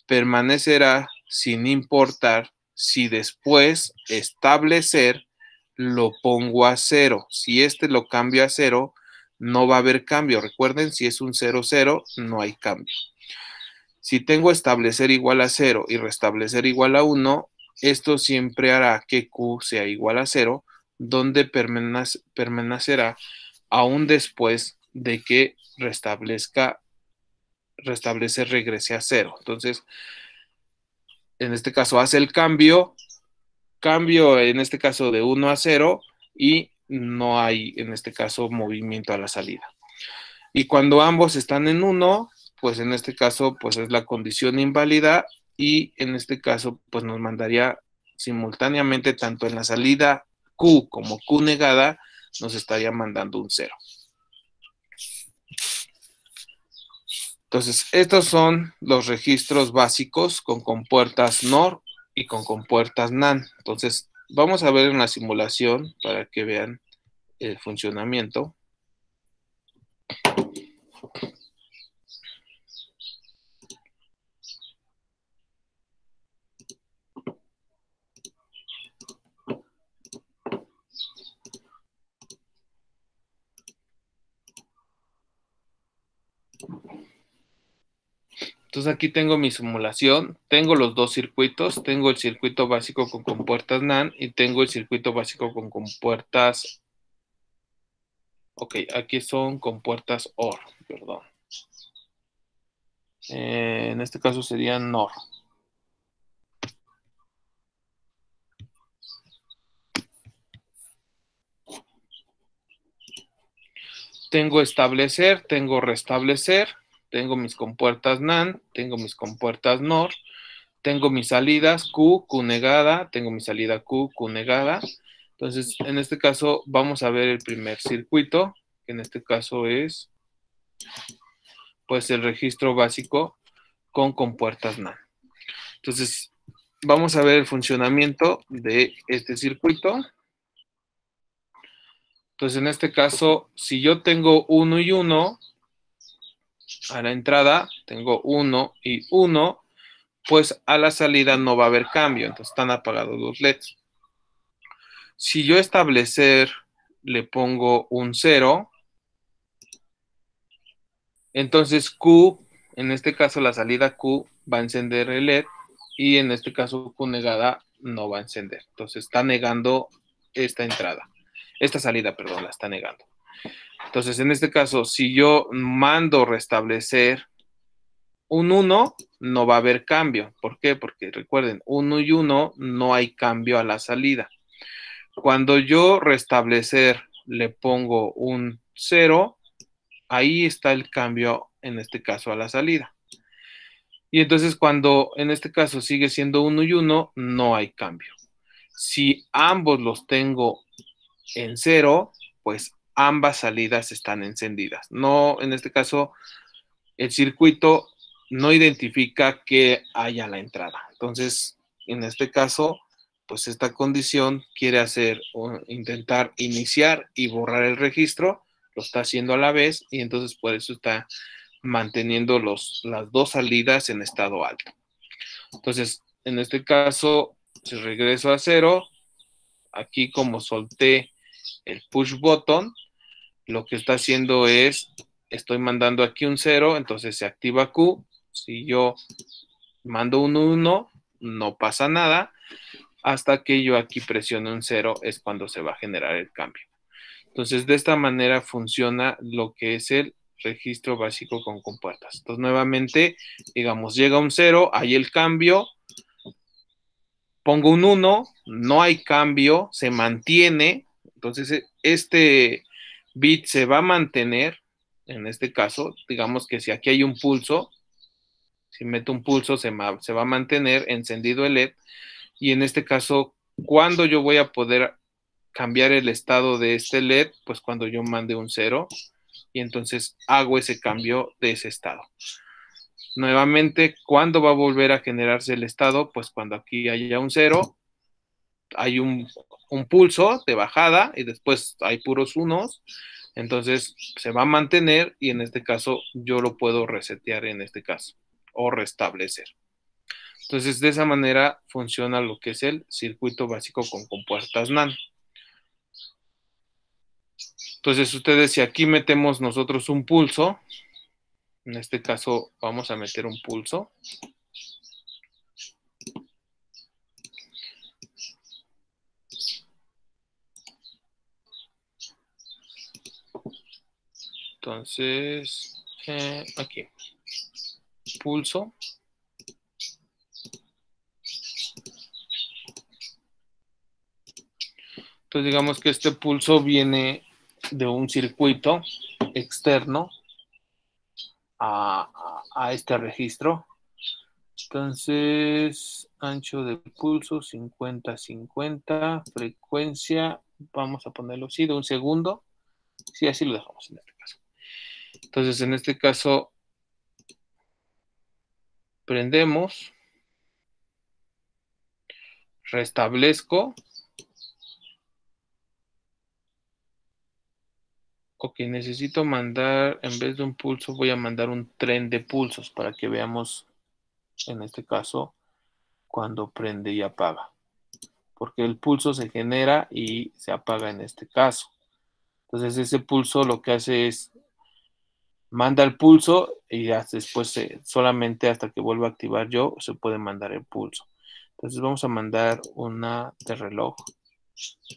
permanecerá sin importar si después establecer lo pongo a 0. Si lo cambio a 0, no va a haber cambio. Recuerden, si es un 0, 0, no hay cambio. Si tengo establecer igual a 0 y restablecer igual a 1, esto siempre hará que Q sea igual a 0, donde permanecerá aún después de que restablecer regrese a 0. Entonces, en este caso hace el cambio en este caso de 1 a 0 y no hay en este caso movimiento a la salida. Y cuando ambos están en 1, pues en este caso pues es la condición inválida y en este caso pues nos mandaría simultáneamente tanto en la salida Q como Q negada nos estaría mandando un 0. Entonces, estos son los registros básicos con compuertas NOR y con compuertas NAND. Entonces, vamos a ver una simulación para que vean el funcionamiento. Entonces aquí tengo mi simulación, tengo los dos circuitos, tengo el circuito básico con compuertas NAND y tengo el circuito básico con compuertas, ok, aquí son compuertas OR, perdón. En este caso serían NOR. Tengo establecer, tengo restablecer. Tengo mis compuertas NAND, tengo mis compuertas NOR, tengo mis salidas Q, Q negada, tengo mi salida Q, Q negada. Entonces, en este caso, vamos a ver el primer circuito, que en este caso es, pues, el registro básico con compuertas NAND. Entonces, vamos a ver el funcionamiento de este circuito. Entonces, en este caso, si yo tengo 1 y 1, a la entrada tengo 1 y 1, pues a la salida no va a haber cambio, entonces están apagados los LEDs. Si yo establecer le pongo un 0, entonces Q, en este caso la salida Q va a encender el LED y en este caso Q negada no va a encender. Entonces está negando esta entrada, esta salida, perdón, la está negando. Entonces, en este caso, si yo mando restablecer un 1, no va a haber cambio. ¿Por qué? Porque recuerden, 1 y 1 no hay cambio a la salida. Cuando yo restablecer le pongo un 0, ahí está el cambio, en este caso, a la salida. Y entonces, cuando en este caso sigue siendo 1 y 1, no hay cambio. Si ambos los tengo en 0, pues ambas salidas están encendidas. No, en este caso, el circuito no identifica que haya la entrada. Entonces, en este caso, pues esta condición quiere hacer o intentar iniciar y borrar el registro, lo está haciendo a la vez y entonces por eso está manteniendo las dos salidas en estado alto. Entonces, en este caso, si regreso a 0, aquí como solté el push button, lo que está haciendo es, estoy mandando aquí un 0, entonces se activa Q. Si yo mando un 1, no pasa nada. Hasta que yo aquí presione un 0 es cuando se va a generar el cambio. Entonces, de esta manera funciona lo que es el registro básico con compuertas. Entonces, nuevamente, digamos, llega un 0, hay el cambio, pongo un 1, no hay cambio, se mantiene. Entonces, este bit se va a mantener. En este caso, digamos que si aquí hay un pulso, si meto un pulso, se va a mantener encendido el LED. Y en este caso, ¿cuándo yo voy a poder cambiar el estado de este LED? Pues cuando yo mande un 0 y entonces hago ese cambio de ese estado. Nuevamente, ¿cuándo va a volver a generarse el estado? Pues cuando aquí haya un 0, hay un pulso de bajada y después hay puros unos, entonces se va a mantener y en este caso yo lo puedo resetear en este caso o restablecer. Entonces, de esa manera funciona lo que es el circuito básico con compuertas NAND. Entonces, ustedes, si aquí metemos nosotros un pulso, en este caso vamos a meter un pulso. Entonces, aquí, pulso. Entonces, digamos que este pulso viene de un circuito externo a este registro. Entonces, ancho de pulso 50-50, frecuencia, vamos a ponerlo así, de un segundo. Sí, así lo dejamos en este caso. Entonces, en este caso, prendemos, restablezco. Ok, necesito mandar, en vez de un pulso, voy a mandar un tren de pulsos para que veamos, en este caso, cuando prende y apaga. Porque el pulso se genera y se apaga en este caso. Entonces, ese pulso lo que hace es manda el pulso y ya después solamente hasta que vuelva a activar yo se puede mandar el pulso. Entonces vamos a mandar una de reloj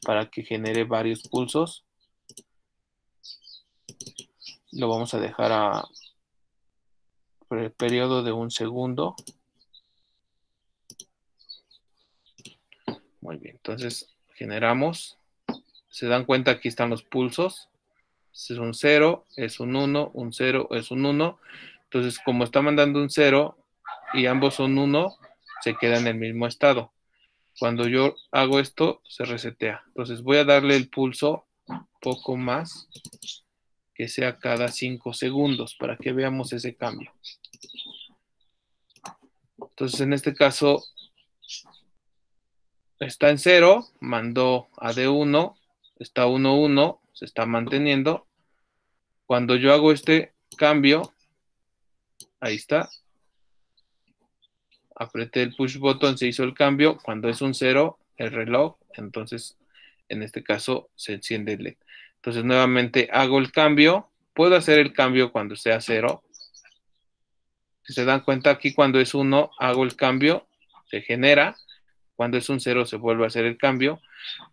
para que genere varios pulsos. Lo vamos a dejar por el periodo de un segundo. Muy bien, entonces generamos. Se dan cuenta, aquí están los pulsos. Es un 0, es un 1, un 0, es un 1. Entonces, como está mandando un 0 y ambos son 1, se queda en el mismo estado. Cuando yo hago esto, se resetea. Entonces, voy a darle el pulso un poco más, que sea cada 5 segundos, para que veamos ese cambio. Entonces, en este caso, está en 0, mandó a D1, está 1, 1, se está manteniendo. Cuando yo hago este cambio, ahí está, apreté el push button, se hizo el cambio. Cuando es un 0, el reloj, entonces en este caso se enciende el LED. Entonces nuevamente hago el cambio. Puedo hacer el cambio cuando sea 0. Si se dan cuenta, aquí cuando es 1 hago el cambio, se genera. Cuando es un 0 se vuelve a hacer el cambio.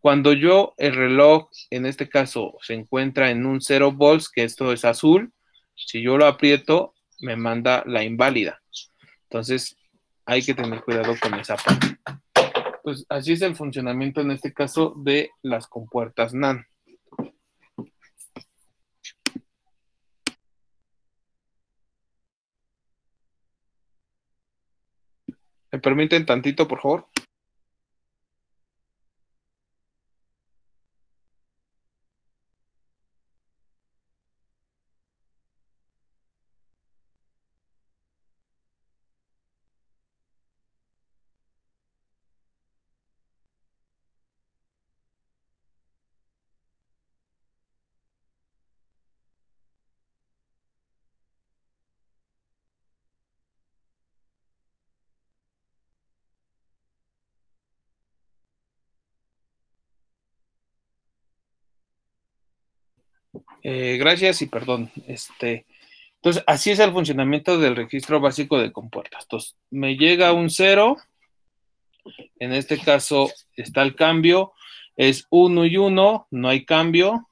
Cuando el reloj, en este caso, se encuentra en un 0 volts, que esto es azul, si yo lo aprieto, me manda la inválida. Entonces, hay que tener cuidado con esa parte. Pues así es el funcionamiento en este caso de las compuertas NAND. ¿Me permiten tantito, por favor? Gracias y perdón. Entonces, así es el funcionamiento del registro básico de compuertas. Entonces, me llega un 0. En este caso está el cambio. Es 1 y 1. No hay cambio.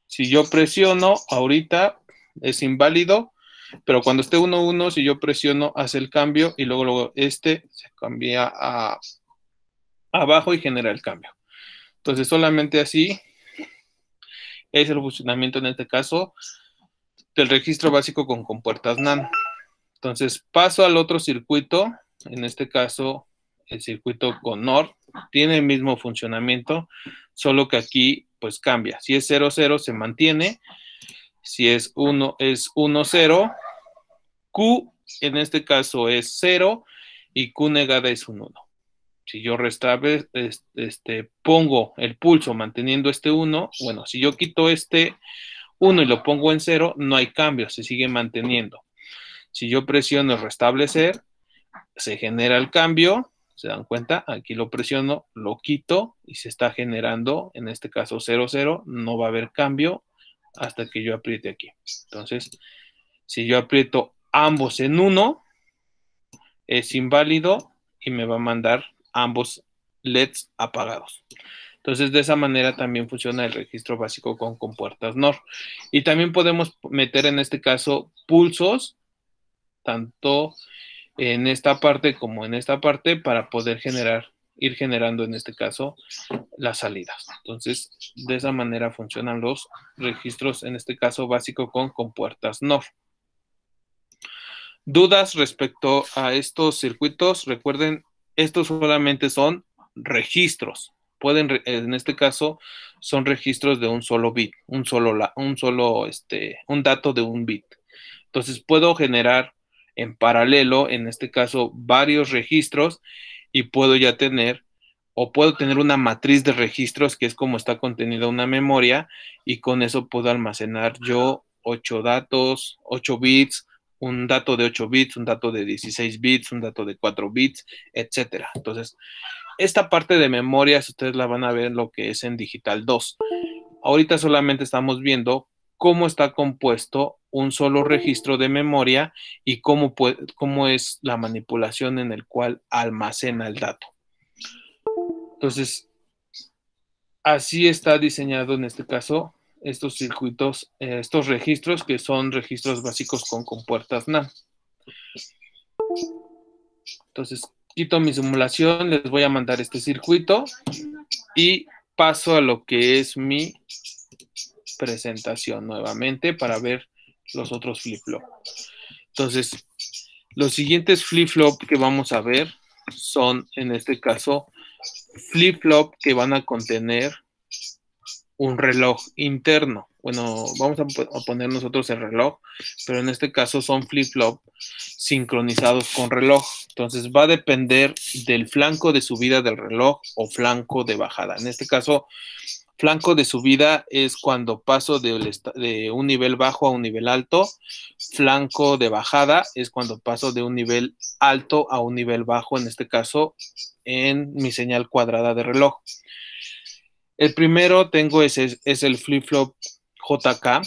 Si yo presiono, ahorita es inválido. Pero cuando esté 1, 1, si yo presiono, hace el cambio. Y luego se cambia a abajo y genera el cambio. Entonces, solamente así es el funcionamiento en este caso del registro básico con compuertas NAND. Entonces paso al otro circuito, en este caso el circuito con NOR, tiene el mismo funcionamiento, solo que aquí pues cambia. Si es 0, 0 se mantiene, si es 1, es 1, 0, Q en este caso es 0 y Q negada es un 1. Si yo pongo el pulso manteniendo este 1, bueno, si yo quito este 1 y lo pongo en 0, no hay cambio, se sigue manteniendo. Si yo presiono restablecer, se genera el cambio, ¿se dan cuenta? Aquí lo presiono, lo quito y se está generando, en este caso 0, 0, no va a haber cambio hasta que yo apriete aquí. Entonces, si yo aprieto ambos en 1, es inválido y me va a mandar ambos LEDs apagados. Entonces, de esa manera también funciona el registro básico con compuertas NOR. Y también podemos meter en este caso pulsos, tanto en esta parte como en esta parte, para poder ir generando en este caso las salidas. Entonces, de esa manera funcionan los registros, en este caso básico con compuertas NOR. ¿Dudas respecto a estos circuitos? Recuerden, estos solamente son registros. En este caso, son registros de un solo bit, un dato de un bit. Entonces, puedo generar en paralelo, en este caso, varios registros y puedo tener una matriz de registros que es como está contenida una memoria y con eso puedo almacenar yo 8 datos, 8 bits, un dato de 8 bits, un dato de 16 bits, un dato de 4 bits, etcétera. Entonces, esta parte de memorias ustedes la van a ver en lo que es en Digital 2. Ahorita solamente estamos viendo cómo está compuesto un solo registro de memoria y cómo es la manipulación en el cual almacena el dato. Entonces, así está diseñado en este caso estos circuitos, estos registros que son registros básicos con compuertas NAND. Entonces, quito mi simulación, les voy a mandar este circuito y paso a lo que es mi presentación nuevamente para ver los otros flip-flop. Entonces, los siguientes flip-flop que vamos a ver son, en este caso, flip-flop que van a contener un reloj interno. Bueno, vamos a poner nosotros el reloj, pero en este caso son flip-flop sincronizados con reloj. Entonces va a depender del flanco de subida del reloj o flanco de bajada. En este caso, flanco de subida es cuando paso de un nivel bajo a un nivel alto. Flanco de bajada es cuando paso de un nivel alto a un nivel bajo, en este caso, en mi señal cuadrada de reloj. El primero es el flip-flop JK.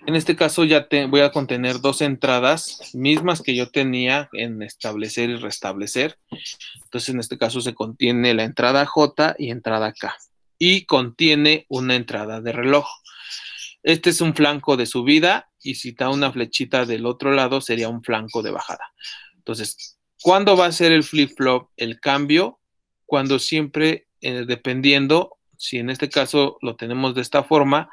En este caso voy a contener dos entradas mismas que yo tenía en establecer y restablecer. Entonces, en este caso se contiene la entrada J y entrada K. Y contiene una entrada de reloj. Este es un flanco de subida y si da una flechita del otro lado sería un flanco de bajada. Entonces, ¿cuándo va a ser el flip-flop el cambio? Cuando siempre, dependiendo, si en este caso lo tenemos de esta forma,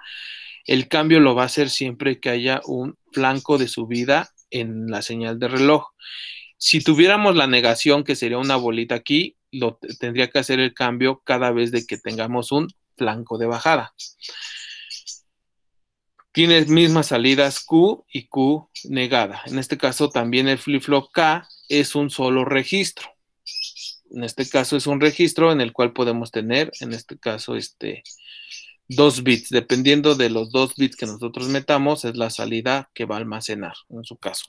el cambio lo va a hacer siempre que haya un flanco de subida en la señal de reloj. Si tuviéramos la negación, que sería una bolita aquí, tendría que hacer el cambio cada vez de que tengamos un flanco de bajada. Tiene mismas salidas Q y Q negada. En este caso también el flip-flop K es un solo registro. En este caso es un registro en el cual podemos tener, en este caso, 2 bits. Dependiendo de los 2 bits que nosotros metamos, es la salida que va a almacenar, en su caso.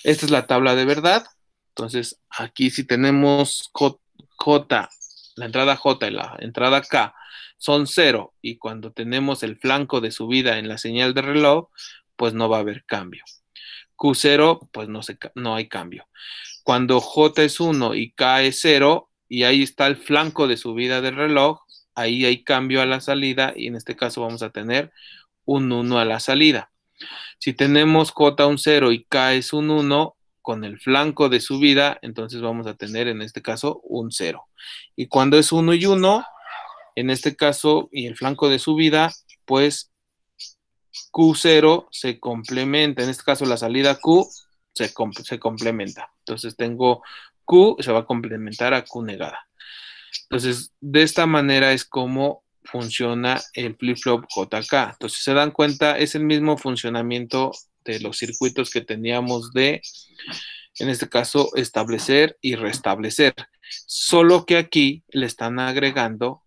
Esta es la tabla de verdad. Entonces, aquí si tenemos J, la entrada J y la entrada K son 0 y cuando tenemos el flanco de subida en la señal de reloj, pues no va a haber cambio. Q0, pues no hay cambio. Cuando J es 1 y K es 0, y ahí está el flanco de subida del reloj, ahí hay cambio a la salida y en este caso vamos a tener un 1 a la salida. Si tenemos J un 0 y K es un 1, con el flanco de subida, entonces vamos a tener en este caso un 0. Y cuando es 1 y 1, en este caso, y el flanco de subida, pues Q0 se complementa. En este caso, la salida Q se complementa. Entonces tengo Q, se va a complementar a Q negada. Entonces, de esta manera es como funciona el flip-flop JK. Entonces, si se dan cuenta, es el mismo funcionamiento de los circuitos que teníamos de, en este caso, establecer y restablecer. Solo que aquí le están agregando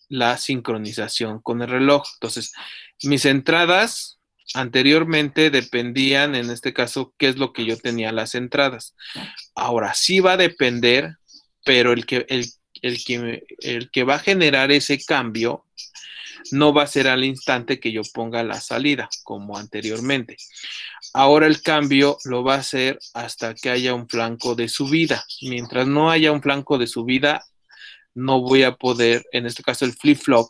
la sincronización con el reloj. Entonces, mis entradas anteriormente dependían, en este caso, qué es lo que yo tenía las entradas. Ahora sí va a depender, pero el que va a generar ese cambio no va a ser al instante que yo ponga la salida, como anteriormente. Ahora el cambio lo va a hacer hasta que haya un flanco de subida. Mientras no haya un flanco de subida, no voy a poder, en este caso el flip-flop,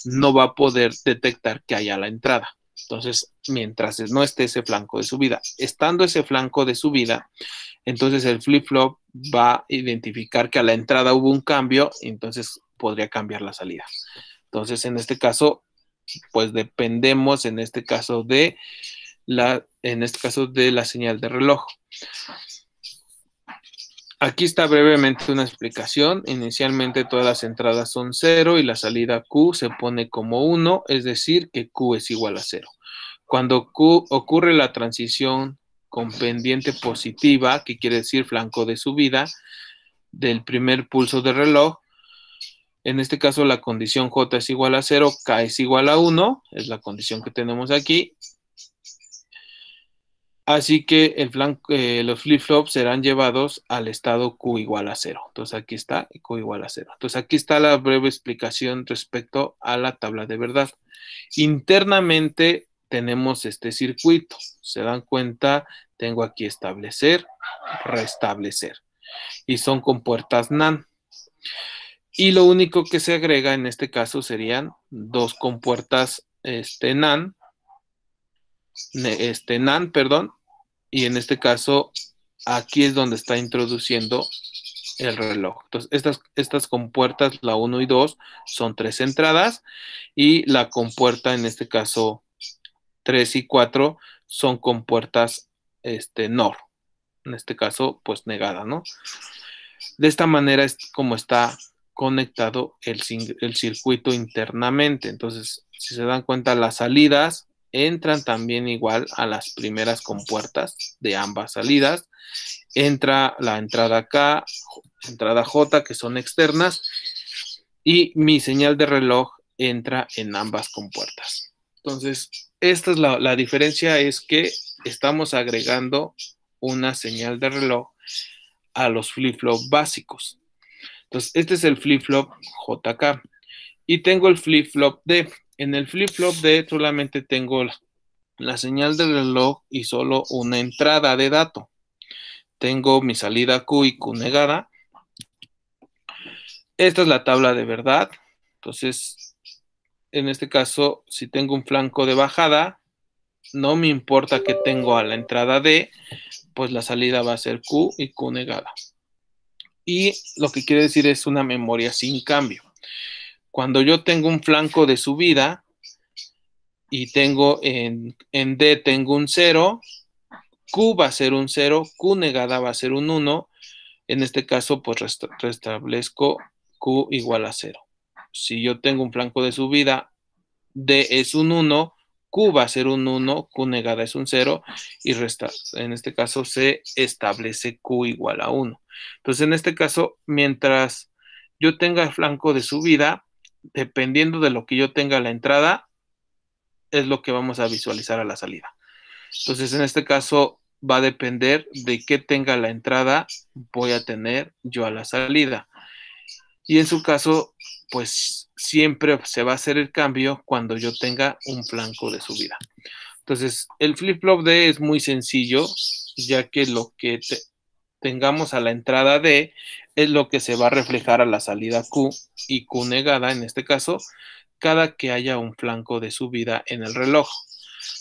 no va a poder detectar que haya la entrada. Entonces, mientras no esté ese flanco de subida, estando ese flanco de subida, entonces el flip-flop va a identificar que a la entrada hubo un cambio, y entonces podría cambiar la salida. Entonces, en este caso, pues dependemos, en este caso de la señal de reloj. Aquí está brevemente una explicación. Inicialmente todas las entradas son 0 y la salida Q se pone como 1, es decir, que Q es igual a 0. Cuando Q ocurre la transición con pendiente positiva, que quiere decir flanco de subida, del primer pulso de reloj, en este caso la condición J es igual a 0, K es igual a 1, es la condición que tenemos aquí. Así que los flip-flops serán llevados al estado Q igual a 0. Entonces aquí está Q igual a 0. Entonces aquí está la breve explicación respecto a la tabla de verdad. Internamente tenemos este circuito. Se dan cuenta, tengo aquí establecer, restablecer. Y son compuertas NAND. Y lo único que se agrega en este caso serían dos compuertas NAND, NAND, y en este caso aquí es donde está introduciendo el reloj. Entonces, estas compuertas, la 1 y 2, son 3 entradas, y la compuerta, en este caso 3 y 4, son compuertas NOR. En este caso, pues negada, ¿no? De esta manera es como está conectado el circuito internamente. Entonces, si se dan cuenta, las salidas entran también igual a las primeras compuertas de ambas salidas. Entra la entrada K, entrada J, que son externas, y mi señal de reloj entra en ambas compuertas. Entonces, esta es la diferencia, es que estamos agregando una señal de reloj a los flip-flop básicos. Entonces, este es el flip-flop JK. Y tengo el flip-flop D. En el flip-flop D solamente tengo la señal de reloj y solo una entrada de dato. Tengo mi salida Q y Q negada. Esta es la tabla de verdad. Entonces, en este caso, si tengo un flanco de bajada, no me importa que tengo a la entrada D, pues la salida va a ser Q y Q negada. Y lo que quiere decir es una memoria sin cambio. Cuando yo tengo un flanco de subida y tengo en D tengo un 0, Q va a ser un 0, Q negada va a ser un 1. En este caso, pues restablezco Q igual a 0. Si yo tengo un flanco de subida, D es un 1, Q va a ser un 1, Q negada es un 0, y en este caso se establece Q igual a 1. Entonces, en este caso, mientras yo tenga flanco de subida, dependiendo de lo que yo tenga a la entrada, es lo que vamos a visualizar a la salida. Entonces, en este caso, va a depender de qué tenga la entrada, voy a tener yo a la salida. Y en su caso, pues siempre se va a hacer el cambio cuando yo tenga un flanco de subida. Entonces, el flip-flop D es muy sencillo, ya que lo que tengamos a la entrada D es lo que se va a reflejar a la salida Q y Q negada, en este caso, cada que haya un flanco de subida en el reloj.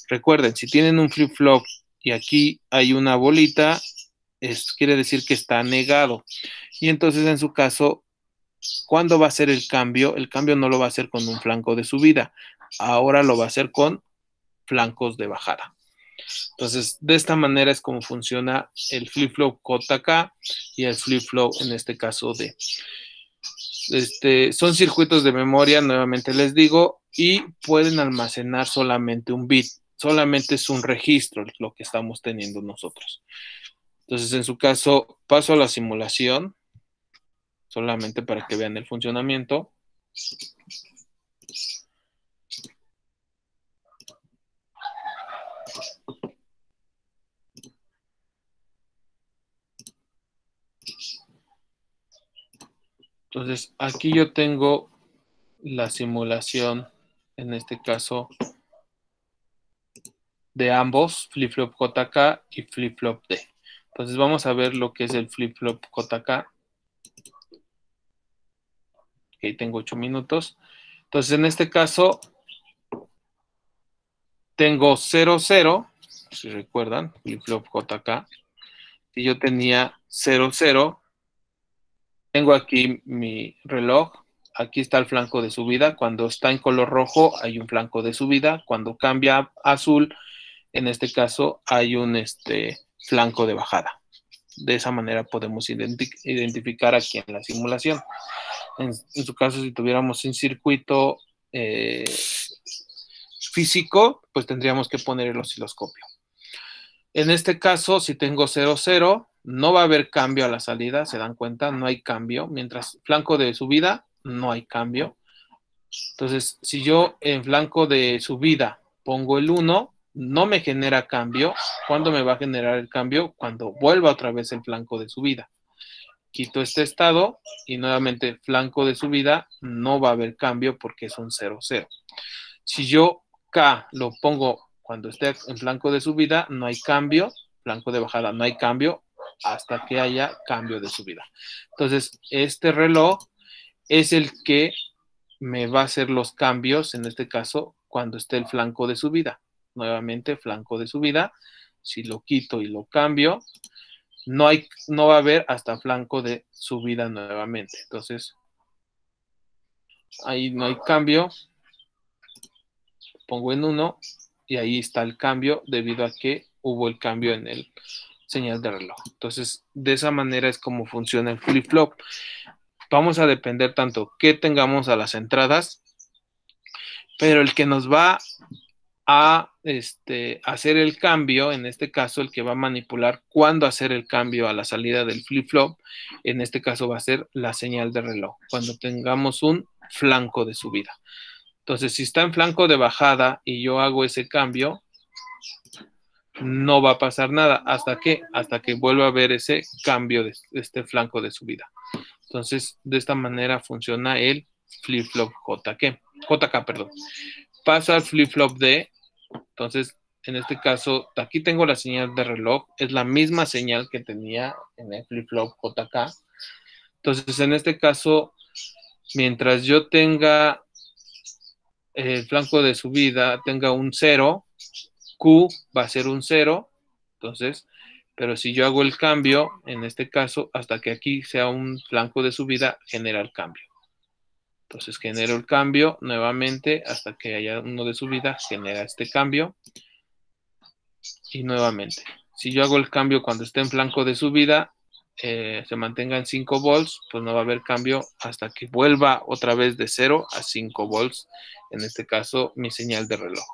Recuerden, si tienen un flip-flop y aquí hay una bolita, quiere decir que está negado. Y entonces, en su caso, ¿cuándo va a ser el cambio? El cambio no lo va a hacer con un flanco de subida, ahora lo va a hacer con flancos de bajada. Entonces, de esta manera es como funciona el flip-flop JK y el flip-flop, en este caso, D. Son circuitos de memoria, nuevamente les digo, y pueden almacenar solamente un bit. Solamente es un registro lo que estamos teniendo nosotros. Entonces, en su caso, paso a la simulación, solamente para que vean el funcionamiento. Entonces, aquí yo tengo la simulación, en este caso, de ambos, flip-flop JK y flip-flop D. Entonces, vamos a ver lo que es el flip-flop JK. Ok, tengo 8 minutos. Entonces, en este caso, tengo 0, 0, si recuerdan, flip-flop JK. Si yo tenía 0, 0, tengo aquí mi reloj, aquí está el flanco de subida, cuando está en color rojo hay un flanco de subida, cuando cambia a azul, en este caso hay un flanco de bajada. De esa manera podemos identificar aquí en la simulación. En su caso, si tuviéramos un circuito físico, pues tendríamos que poner el osciloscopio. En este caso, si tengo 0, 0, no va a haber cambio a la salida, ¿se dan cuenta? No hay cambio. Mientras flanco de subida, no hay cambio. Entonces, si yo en flanco de subida pongo el 1, no me genera cambio. ¿Cuándo me va a generar el cambio? Cuando vuelva otra vez el flanco de subida. Quito este estado y nuevamente flanco de subida, no va a haber cambio porque es un 0, 0. Si yo K lo pongo cuando esté en flanco de subida, no hay cambio. Flanco de bajada, no hay cambio hasta que haya cambio de subida. Entonces, este reloj es el que me va a hacer los cambios, en este caso, cuando esté el flanco de subida. Nuevamente, flanco de subida. Si lo quito y lo cambio, no va a haber hasta flanco de subida nuevamente. Entonces, ahí no hay cambio. Pongo en 1 y ahí está el cambio debido a que hubo el cambio en el señal de reloj. Entonces, de esa manera es como funciona el flip-flop. Vamos a depender tanto que tengamos a las entradas, pero el que nos va a hacer el cambio, en este caso, el que va a manipular cuándo hacer el cambio a la salida del flip-flop, en este caso va a ser la señal de reloj, cuando tengamos un flanco de subida. Entonces, si está en flanco de bajada y yo hago ese cambio, no va a pasar nada. ¿Hasta qué? Hasta que vuelva a haber ese cambio de este flanco de subida. Entonces, de esta manera funciona el flip-flop JK, perdón. Paso al flip-flop D. Entonces, en este caso, aquí tengo la señal de reloj. Es la misma señal que tenía en el flip-flop JK. Entonces, en este caso, mientras yo tenga el flanco de subida, tenga un 0, Q va a ser un 0, entonces, pero si yo hago el cambio, en este caso, hasta que aquí sea un flanco de subida, genera el cambio. Entonces genero el cambio nuevamente, hasta que haya uno de subida, genera este cambio. Y nuevamente, si yo hago el cambio cuando esté en flanco de subida, se mantenga en 5 volts, pues no va a haber cambio hasta que vuelva otra vez de 0 a 5 volts, en este caso mi señal de reloj.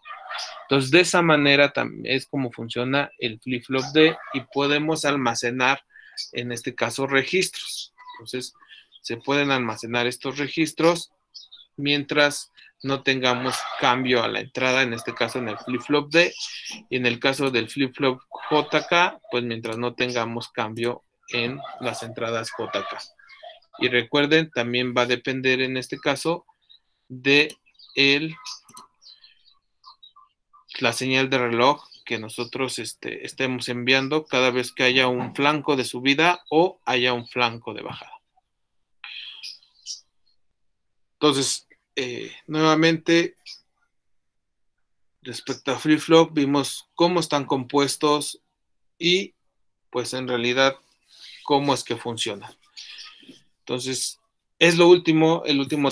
Entonces de esa manera es como funciona el flip-flop D y podemos almacenar, en este caso, registros. Entonces se pueden almacenar estos registros mientras no tengamos cambio a la entrada, en este caso en el flip-flop D, y en el caso del flip-flop JK, pues mientras no tengamos cambio en las entradas JK. Y recuerden, también va a depender en este caso de la señal de reloj que nosotros estemos enviando cada vez que haya un flanco de subida o haya un flanco de bajada. Entonces, nuevamente, respecto a flip-flop, vimos cómo están compuestos y, pues, en realidad, cómo es que funcionan. Entonces, es el último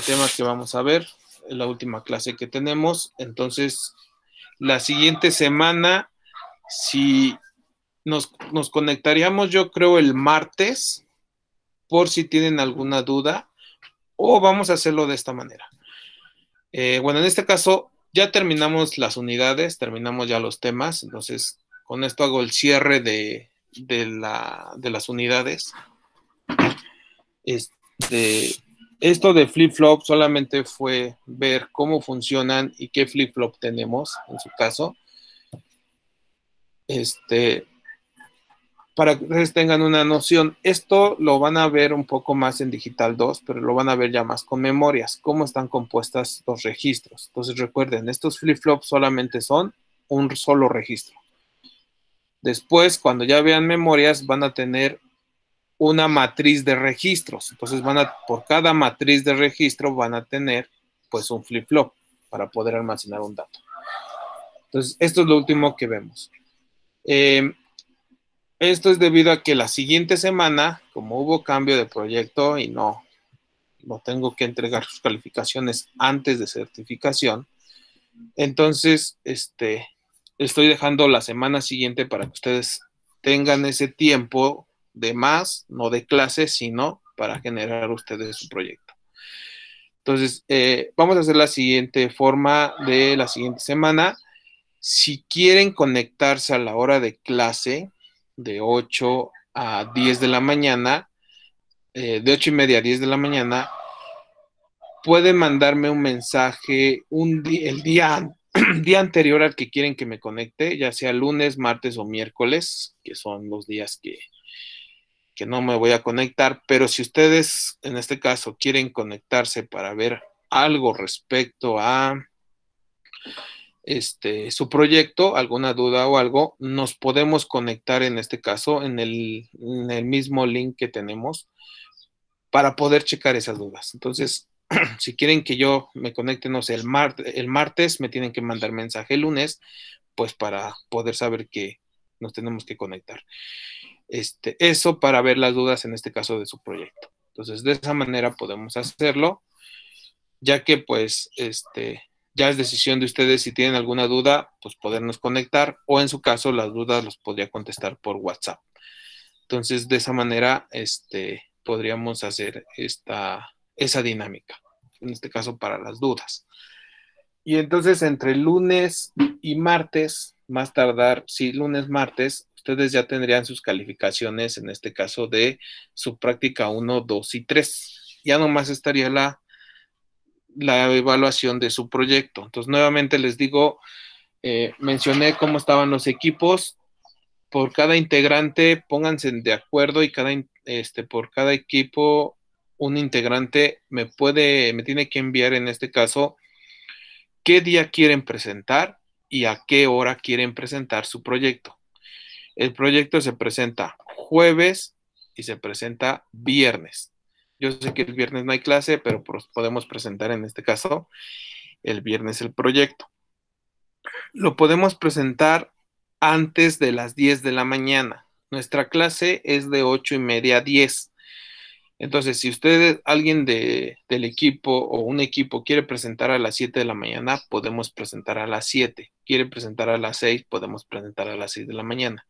tema que vamos a ver, la última clase que tenemos. Entonces, la siguiente semana, si nos conectaríamos, yo creo, el martes, por si tienen alguna duda, o vamos a hacerlo de esta manera. Bueno, en este caso, ya terminamos las unidades, terminamos ya los temas, entonces, con esto hago el cierre de las unidades. Esto de flip-flop solamente fue ver cómo funcionan y qué flip-flop tenemos en su caso. Para que ustedes tengan una noción, esto lo van a ver un poco más en Digital 2, pero lo van a ver ya más con memorias, cómo están compuestas los registros. Entonces recuerden, estos flip-flops solamente son un solo registro. Después, cuando ya vean memorias, van a tener una matriz de registros. Entonces por cada matriz de registro van a tener pues un flip-flop para poder almacenar un dato. Entonces, esto es lo último que vemos. Esto es debido a que la siguiente semana, como hubo cambio de proyecto y no tengo que entregar sus calificaciones antes de certificación, entonces estoy dejando la semana siguiente para que ustedes tengan ese tiempo de más, no de clase, sino para generar ustedes su proyecto. Entonces, vamos a hacer la siguiente forma de la siguiente semana. Si quieren conectarse a la hora de clase, de 8 a 10 de la mañana, de 8 y media a 10 de la mañana, pueden mandarme un mensaje el día anterior al que quieren que me conecte, ya sea lunes, martes o miércoles, que son los días que no me voy a conectar, pero si ustedes en este caso quieren conectarse para ver algo respecto a su proyecto, alguna duda o algo, nos podemos conectar en este caso en el mismo link que tenemos para poder checar esas dudas. Entonces, si quieren que yo me conecte, no sé, el martes, me tienen que mandar mensaje el lunes, pues para poder saber que nos tenemos que conectar. Eso para ver las dudas en este caso de su proyecto. Entonces, de esa manera podemos hacerlo, ya que pues ya es decisión de ustedes si tienen alguna duda, pues podernos conectar, o en su caso las dudas los podría contestar por WhatsApp. Entonces, de esa manera podríamos hacer esa dinámica, en este caso para las dudas. Y entonces entre lunes y martes, más tardar, sí, lunes, martes, ustedes ya tendrían sus calificaciones, en este caso de su práctica 1, 2 y 3. Ya nomás estaría la evaluación de su proyecto. Entonces, nuevamente les digo, mencioné cómo estaban los equipos. Por cada integrante, pónganse de acuerdo y por cada equipo, un integrante me tiene que enviar en este caso qué día quieren presentar y a qué hora quieren presentar su proyecto. El proyecto se presenta jueves y se presenta viernes. Yo sé que el viernes no hay clase, pero podemos presentar en este caso el viernes el proyecto. Lo podemos presentar antes de las 10 de la mañana. Nuestra clase es de 8 y media a 10. Entonces, si alguien del equipo o un equipo quiere presentar a las 7 de la mañana, podemos presentar a las 7. Quiere presentar a las 6, podemos presentar a las 6 de la mañana.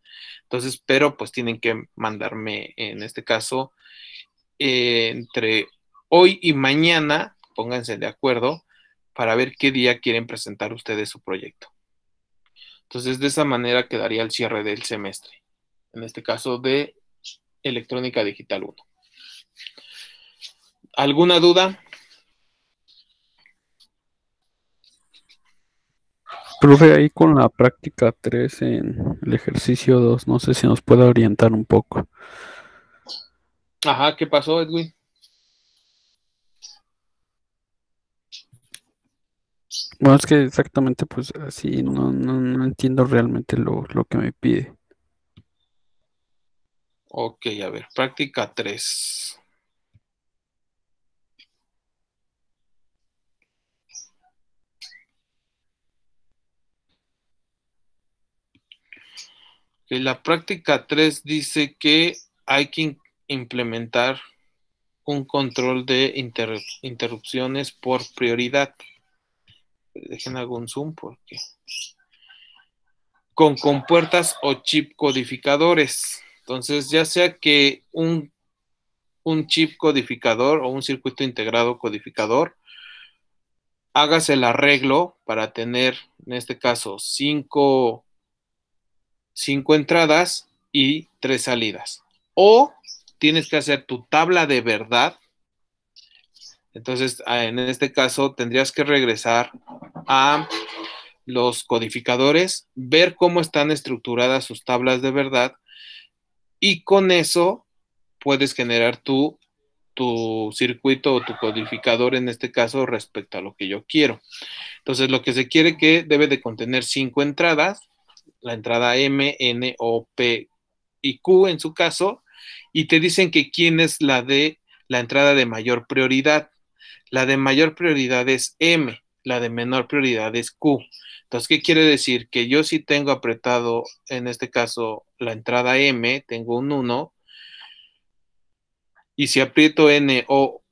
Entonces, pero pues tienen que mandarme, en este caso, entre hoy y mañana, pónganse de acuerdo para ver qué día quieren presentar ustedes su proyecto. Entonces, de esa manera quedaría el cierre del semestre, en este caso de Electrónica Digital 1. ¿Alguna duda? Profe, ahí con la práctica 3 en el ejercicio 2, no sé si nos puede orientar un poco. Ajá, ¿qué pasó, Edwin? Bueno, es que exactamente, pues así no entiendo realmente lo que me pide. Ok, a ver, práctica 3. La práctica 3 dice que hay que implementar un control de interrupciones por prioridad. Dejen algún zoom porque con compuertas o chip codificadores. Entonces, ya sea que un chip codificador o un circuito integrado codificador, hagas el arreglo para tener, en este caso, cinco entradas y 3 salidas. O tienes que hacer tu tabla de verdad. Entonces, en este caso, tendrías que regresar a los codificadores, ver cómo están estructuradas sus tablas de verdad y con eso puedes generar tu circuito o tu codificador en este caso respecto a lo que yo quiero. Entonces, lo que se quiere que debe de contener 5 entradas, la entrada M, N, O, P y Q en su caso, y te dicen que quién es la entrada de mayor prioridad. La de mayor prioridad es M, la de menor prioridad es Q. Entonces, ¿qué quiere decir? Que yo si tengo apretado, en este caso, la entrada M, tengo un 1, y si aprieto N, O,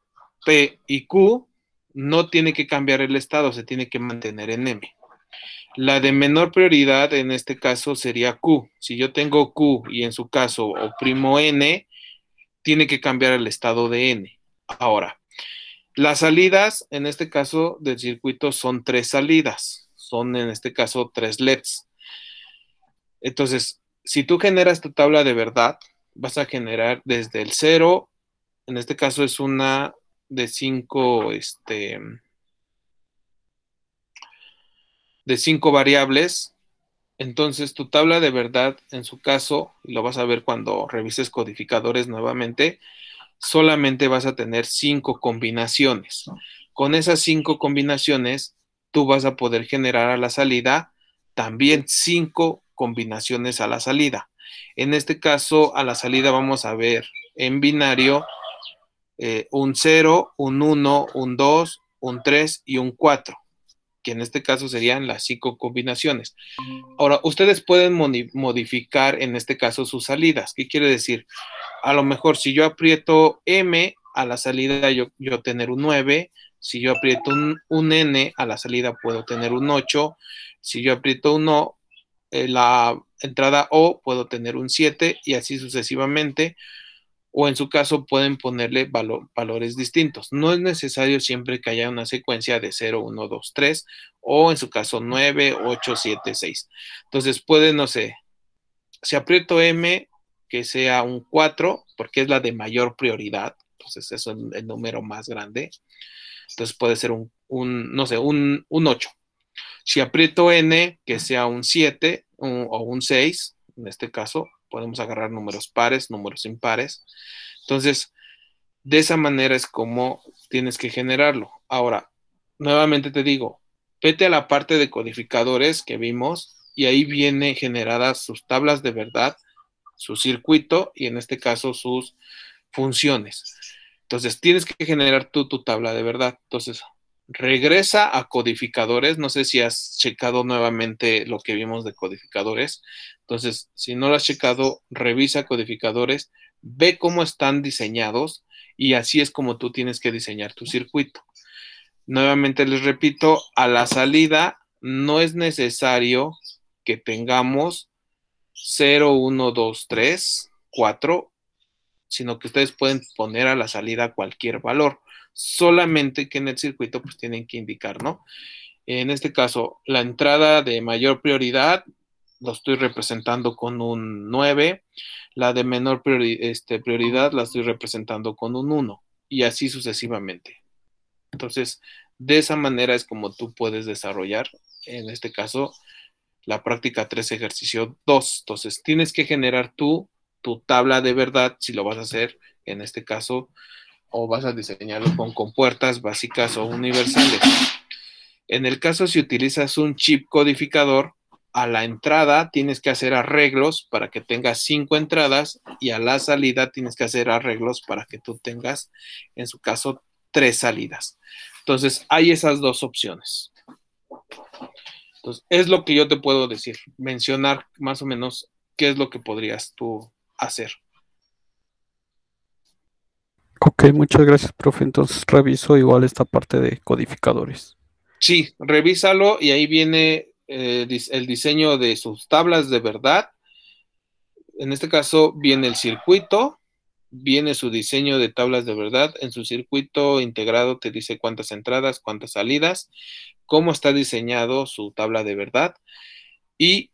P y Q, no tiene que cambiar el estado, se tiene que mantener en M. La de menor prioridad en este caso sería Q. Si yo tengo Q y en su caso oprimo N, tiene que cambiar el estado de N. Ahora, las salidas en este caso del circuito son 3 salidas. Son en este caso 3 LEDs. Entonces, si tú generas tu tabla de verdad, vas a generar desde el 0, en este caso es una de 5 variables. Entonces, tu tabla de verdad, en su caso, y lo vas a ver cuando revises codificadores nuevamente, solamente vas a tener 5 combinaciones. Con esas 5 combinaciones, tú vas a poder generar a la salida también 5 combinaciones a la salida. En este caso, a la salida vamos a ver en binario un 0, un 1, un 2, un 3 y un 4, que en este caso serían las 5 combinaciones. Ahora, ustedes pueden modificar en este caso sus salidas. ¿Qué quiere decir? A lo mejor si yo aprieto M a la salida yo tener un 9, si yo aprieto un N a la salida puedo tener un 8, si yo aprieto un O, la entrada O puedo tener un 7 y así sucesivamente, o en su caso pueden ponerle valores distintos. No es necesario siempre que haya una secuencia de 0, 1, 2, 3, o en su caso 9, 8, 7, 6. Entonces pueden, no sé, si aprieto M, que sea un 4, porque es la de mayor prioridad, entonces es el número más grande. Entonces puede ser no sé, un 8. Si aprieto N, que sea un 7 o un 6, en este caso, podemos agarrar números pares, números impares. Entonces, de esa manera es como tienes que generarlo. Ahora, nuevamente te digo, vete a la parte de codificadores que vimos y ahí viene generadas sus tablas de verdad, su circuito y en este caso sus funciones. Entonces, tienes que generar tu tabla de verdad. Entonces, regresa a codificadores. No sé si has checado nuevamente lo que vimos de codificadores. Entonces, si no lo has checado, revisa codificadores, ve cómo están diseñados y así es como tú tienes que diseñar tu circuito. Nuevamente les repito, a la salida no es necesario que tengamos 0, 1, 2, 3, 4, sino que ustedes pueden poner a la salida cualquier valor. Solamente que en el circuito pues tienen que indicar, ¿no? En este caso, la entrada de mayor prioridad lo estoy representando con un 9, la de menor prioridad la estoy representando con un 1 y así sucesivamente. Entonces, de esa manera es como tú puedes desarrollar, en este caso, la práctica 3, ejercicio 2. Entonces, tienes que generar tu tabla de verdad si lo vas a hacer, en este caso, o vas a diseñarlo con compuertas básicas o universales. En el caso si utilizas un chip codificador, a la entrada tienes que hacer arreglos para que tengas 5 entradas y a la salida tienes que hacer arreglos para que tú tengas, en su caso, 3 salidas. Entonces, hay esas dos opciones. Entonces, es lo que yo te puedo decir, mencionar más o menos qué es lo que podrías tú hacer. Ok, muchas gracias, profe. Entonces reviso igual esta parte de codificadores. Sí, revísalo y ahí viene el diseño de sus tablas de verdad. En este caso viene el circuito, viene su diseño de tablas de verdad. En su circuito integrado te dice cuántas entradas, cuántas salidas, cómo está diseñado su tabla de verdad. Y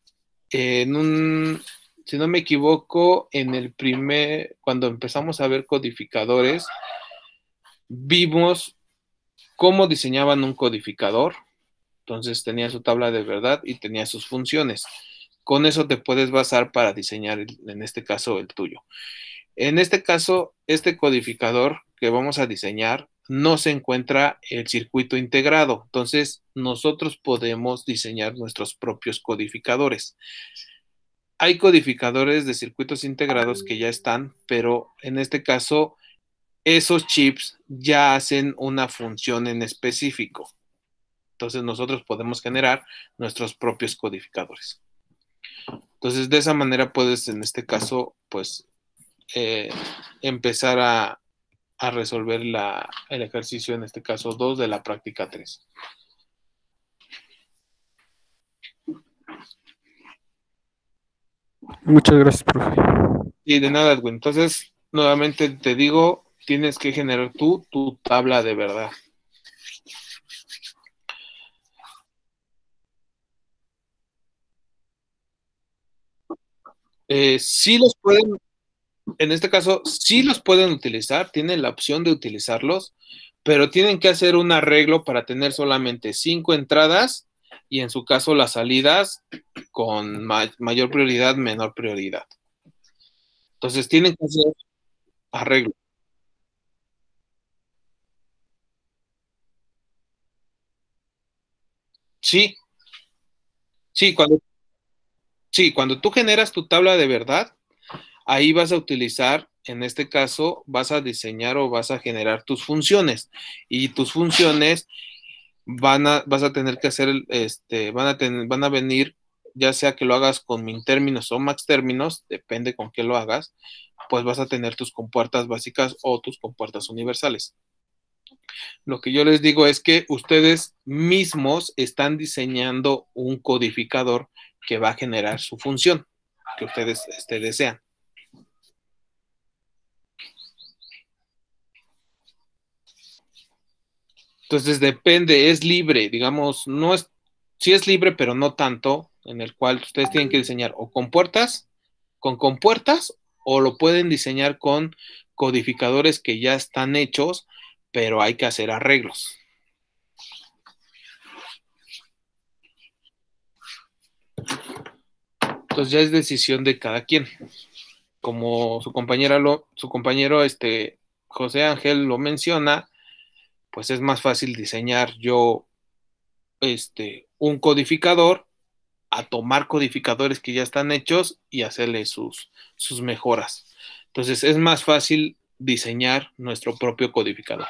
si no me equivoco, cuando empezamos a ver codificadores, vimos cómo diseñaban un codificador. Entonces tenía su tabla de verdad y tenía sus funciones. Con eso te puedes basar para diseñar, en este caso, el tuyo. En este caso, este codificador que vamos a diseñar no se encuentra el circuito integrado. Entonces, nosotros podemos diseñar nuestros propios codificadores. Hay codificadores de circuitos integrados que ya están, pero en este caso, esos chips ya hacen una función en específico. Entonces, nosotros podemos generar nuestros propios codificadores. Entonces, de esa manera puedes, en este caso, pues, empezar a resolver el ejercicio, en este caso 2 de la práctica 3. Muchas gracias, profe. Y de nada, Edwin. Entonces, nuevamente te digo, tienes que generar tú tu tabla de verdad. Sí los pueden, en este caso, sí los pueden utilizar, tienen la opción de utilizarlos, pero tienen que hacer un arreglo para tener solamente 5 entradas y en su caso las salidas con mayor prioridad, menor prioridad. Entonces tienen que hacer arreglo. Sí, sí, cuando tú generas tu tabla de verdad, ahí vas a utilizar, en este caso, vas a diseñar o vas a generar tus funciones. Y tus funciones vas a tener que hacer, van a venir, ya sea que lo hagas con min términos o max términos, depende con qué lo hagas, pues vas a tener tus compuertas básicas o tus compuertas universales. Lo que yo les digo es que ustedes mismos están diseñando un codificador que va a generar su función que ustedes desean. Entonces depende, es libre, digamos, no es, sí es libre, pero no tanto, en el cual ustedes tienen que diseñar o con compuertas, o lo pueden diseñar con codificadores que ya están hechos, pero hay que hacer arreglos. Entonces ya es decisión de cada quien. Como su compañero José Ángel lo menciona, pues es más fácil diseñar yo un codificador a tomar codificadores que ya están hechos y hacerle sus mejoras. Entonces es más fácil diseñar nuestro propio codificador.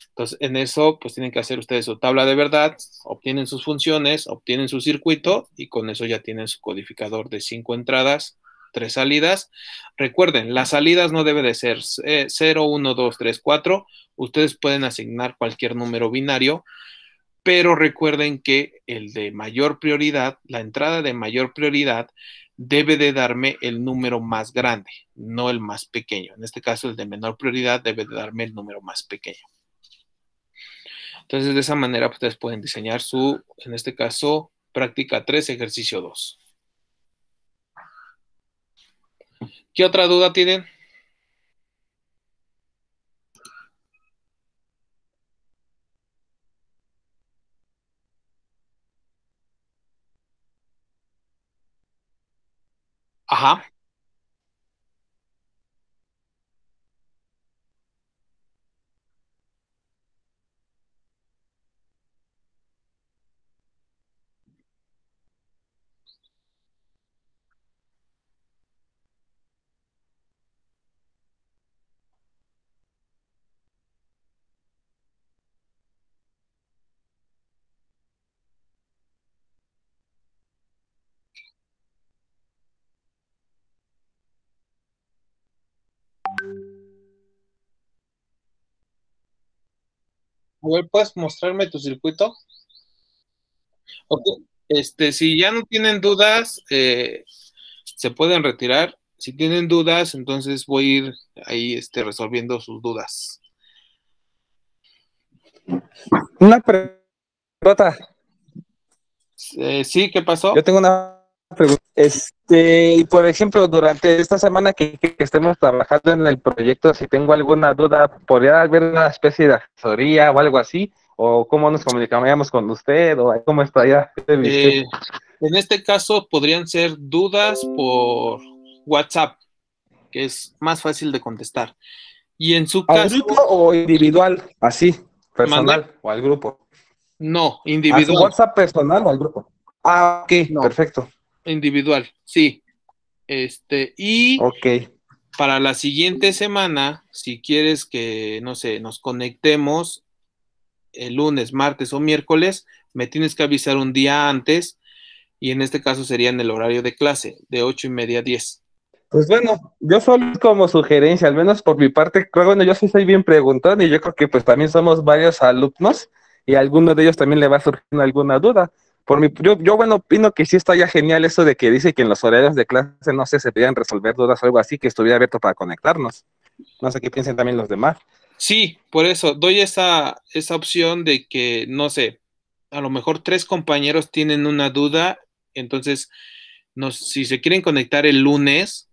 Entonces en eso pues tienen que hacer ustedes su tabla de verdad, obtienen sus funciones, obtienen su circuito y con eso ya tienen su codificador de 5 entradas, 3 salidas. Recuerden, las salidas no debe de ser 0, 1, 2, 3, 4. Ustedes pueden asignar cualquier número binario, pero recuerden que el de mayor prioridad, la entrada de mayor prioridad, debe de darme el número más grande, no el más pequeño. En este caso, el de menor prioridad debe de darme el número más pequeño. Entonces, de esa manera, ustedes pueden diseñar en este caso, práctica 3, ejercicio 2. ¿Qué otra duda tienen? Ajá. A ver, ¿puedes mostrarme tu circuito? Ok. Si ya no tienen dudas, se pueden retirar. Si tienen dudas, entonces voy a ir ahí resolviendo sus dudas. Una pregunta. Sí, ¿qué pasó? Yo tengo una pregunta. Y por ejemplo, durante esta semana que estemos trabajando en el proyecto, si tengo alguna duda, ¿podría haber una especie de asesoría o algo así? ¿O cómo nos comunicaríamos con usted? ¿O cómo estaría usted? En este caso podrían ser dudas por WhatsApp, que es más fácil de contestar. Y en su ¿Al caso, grupo o individual? Así, personal ¿mande? o al grupo. No, ¿A su individual. WhatsApp personal o al grupo? Ah, ok, No, perfecto. individual, sí. Y Ok. para la siguiente semana, si quieres que, no sé, nos conectemos el lunes, martes o miércoles, me tienes que avisar un día antes y en este caso sería en el horario de clase, de 8:30 a 10. Pues bueno, yo solo como sugerencia, al menos por mi parte, creo, bueno, yo sí soy bien preguntón y yo creo que pues también somos varios alumnos y a alguno de ellos también le va surgiendo alguna duda. Bueno, opino que sí está ya genial eso de que dice que en los horarios de clase, no sé, se podían resolver dudas o algo así, que estuviera abierto para conectarnos. No sé qué piensen también los demás. Sí, por eso doy esa opción de que, no sé, a lo mejor 3 compañeros tienen una duda, entonces si se quieren conectar el lunes,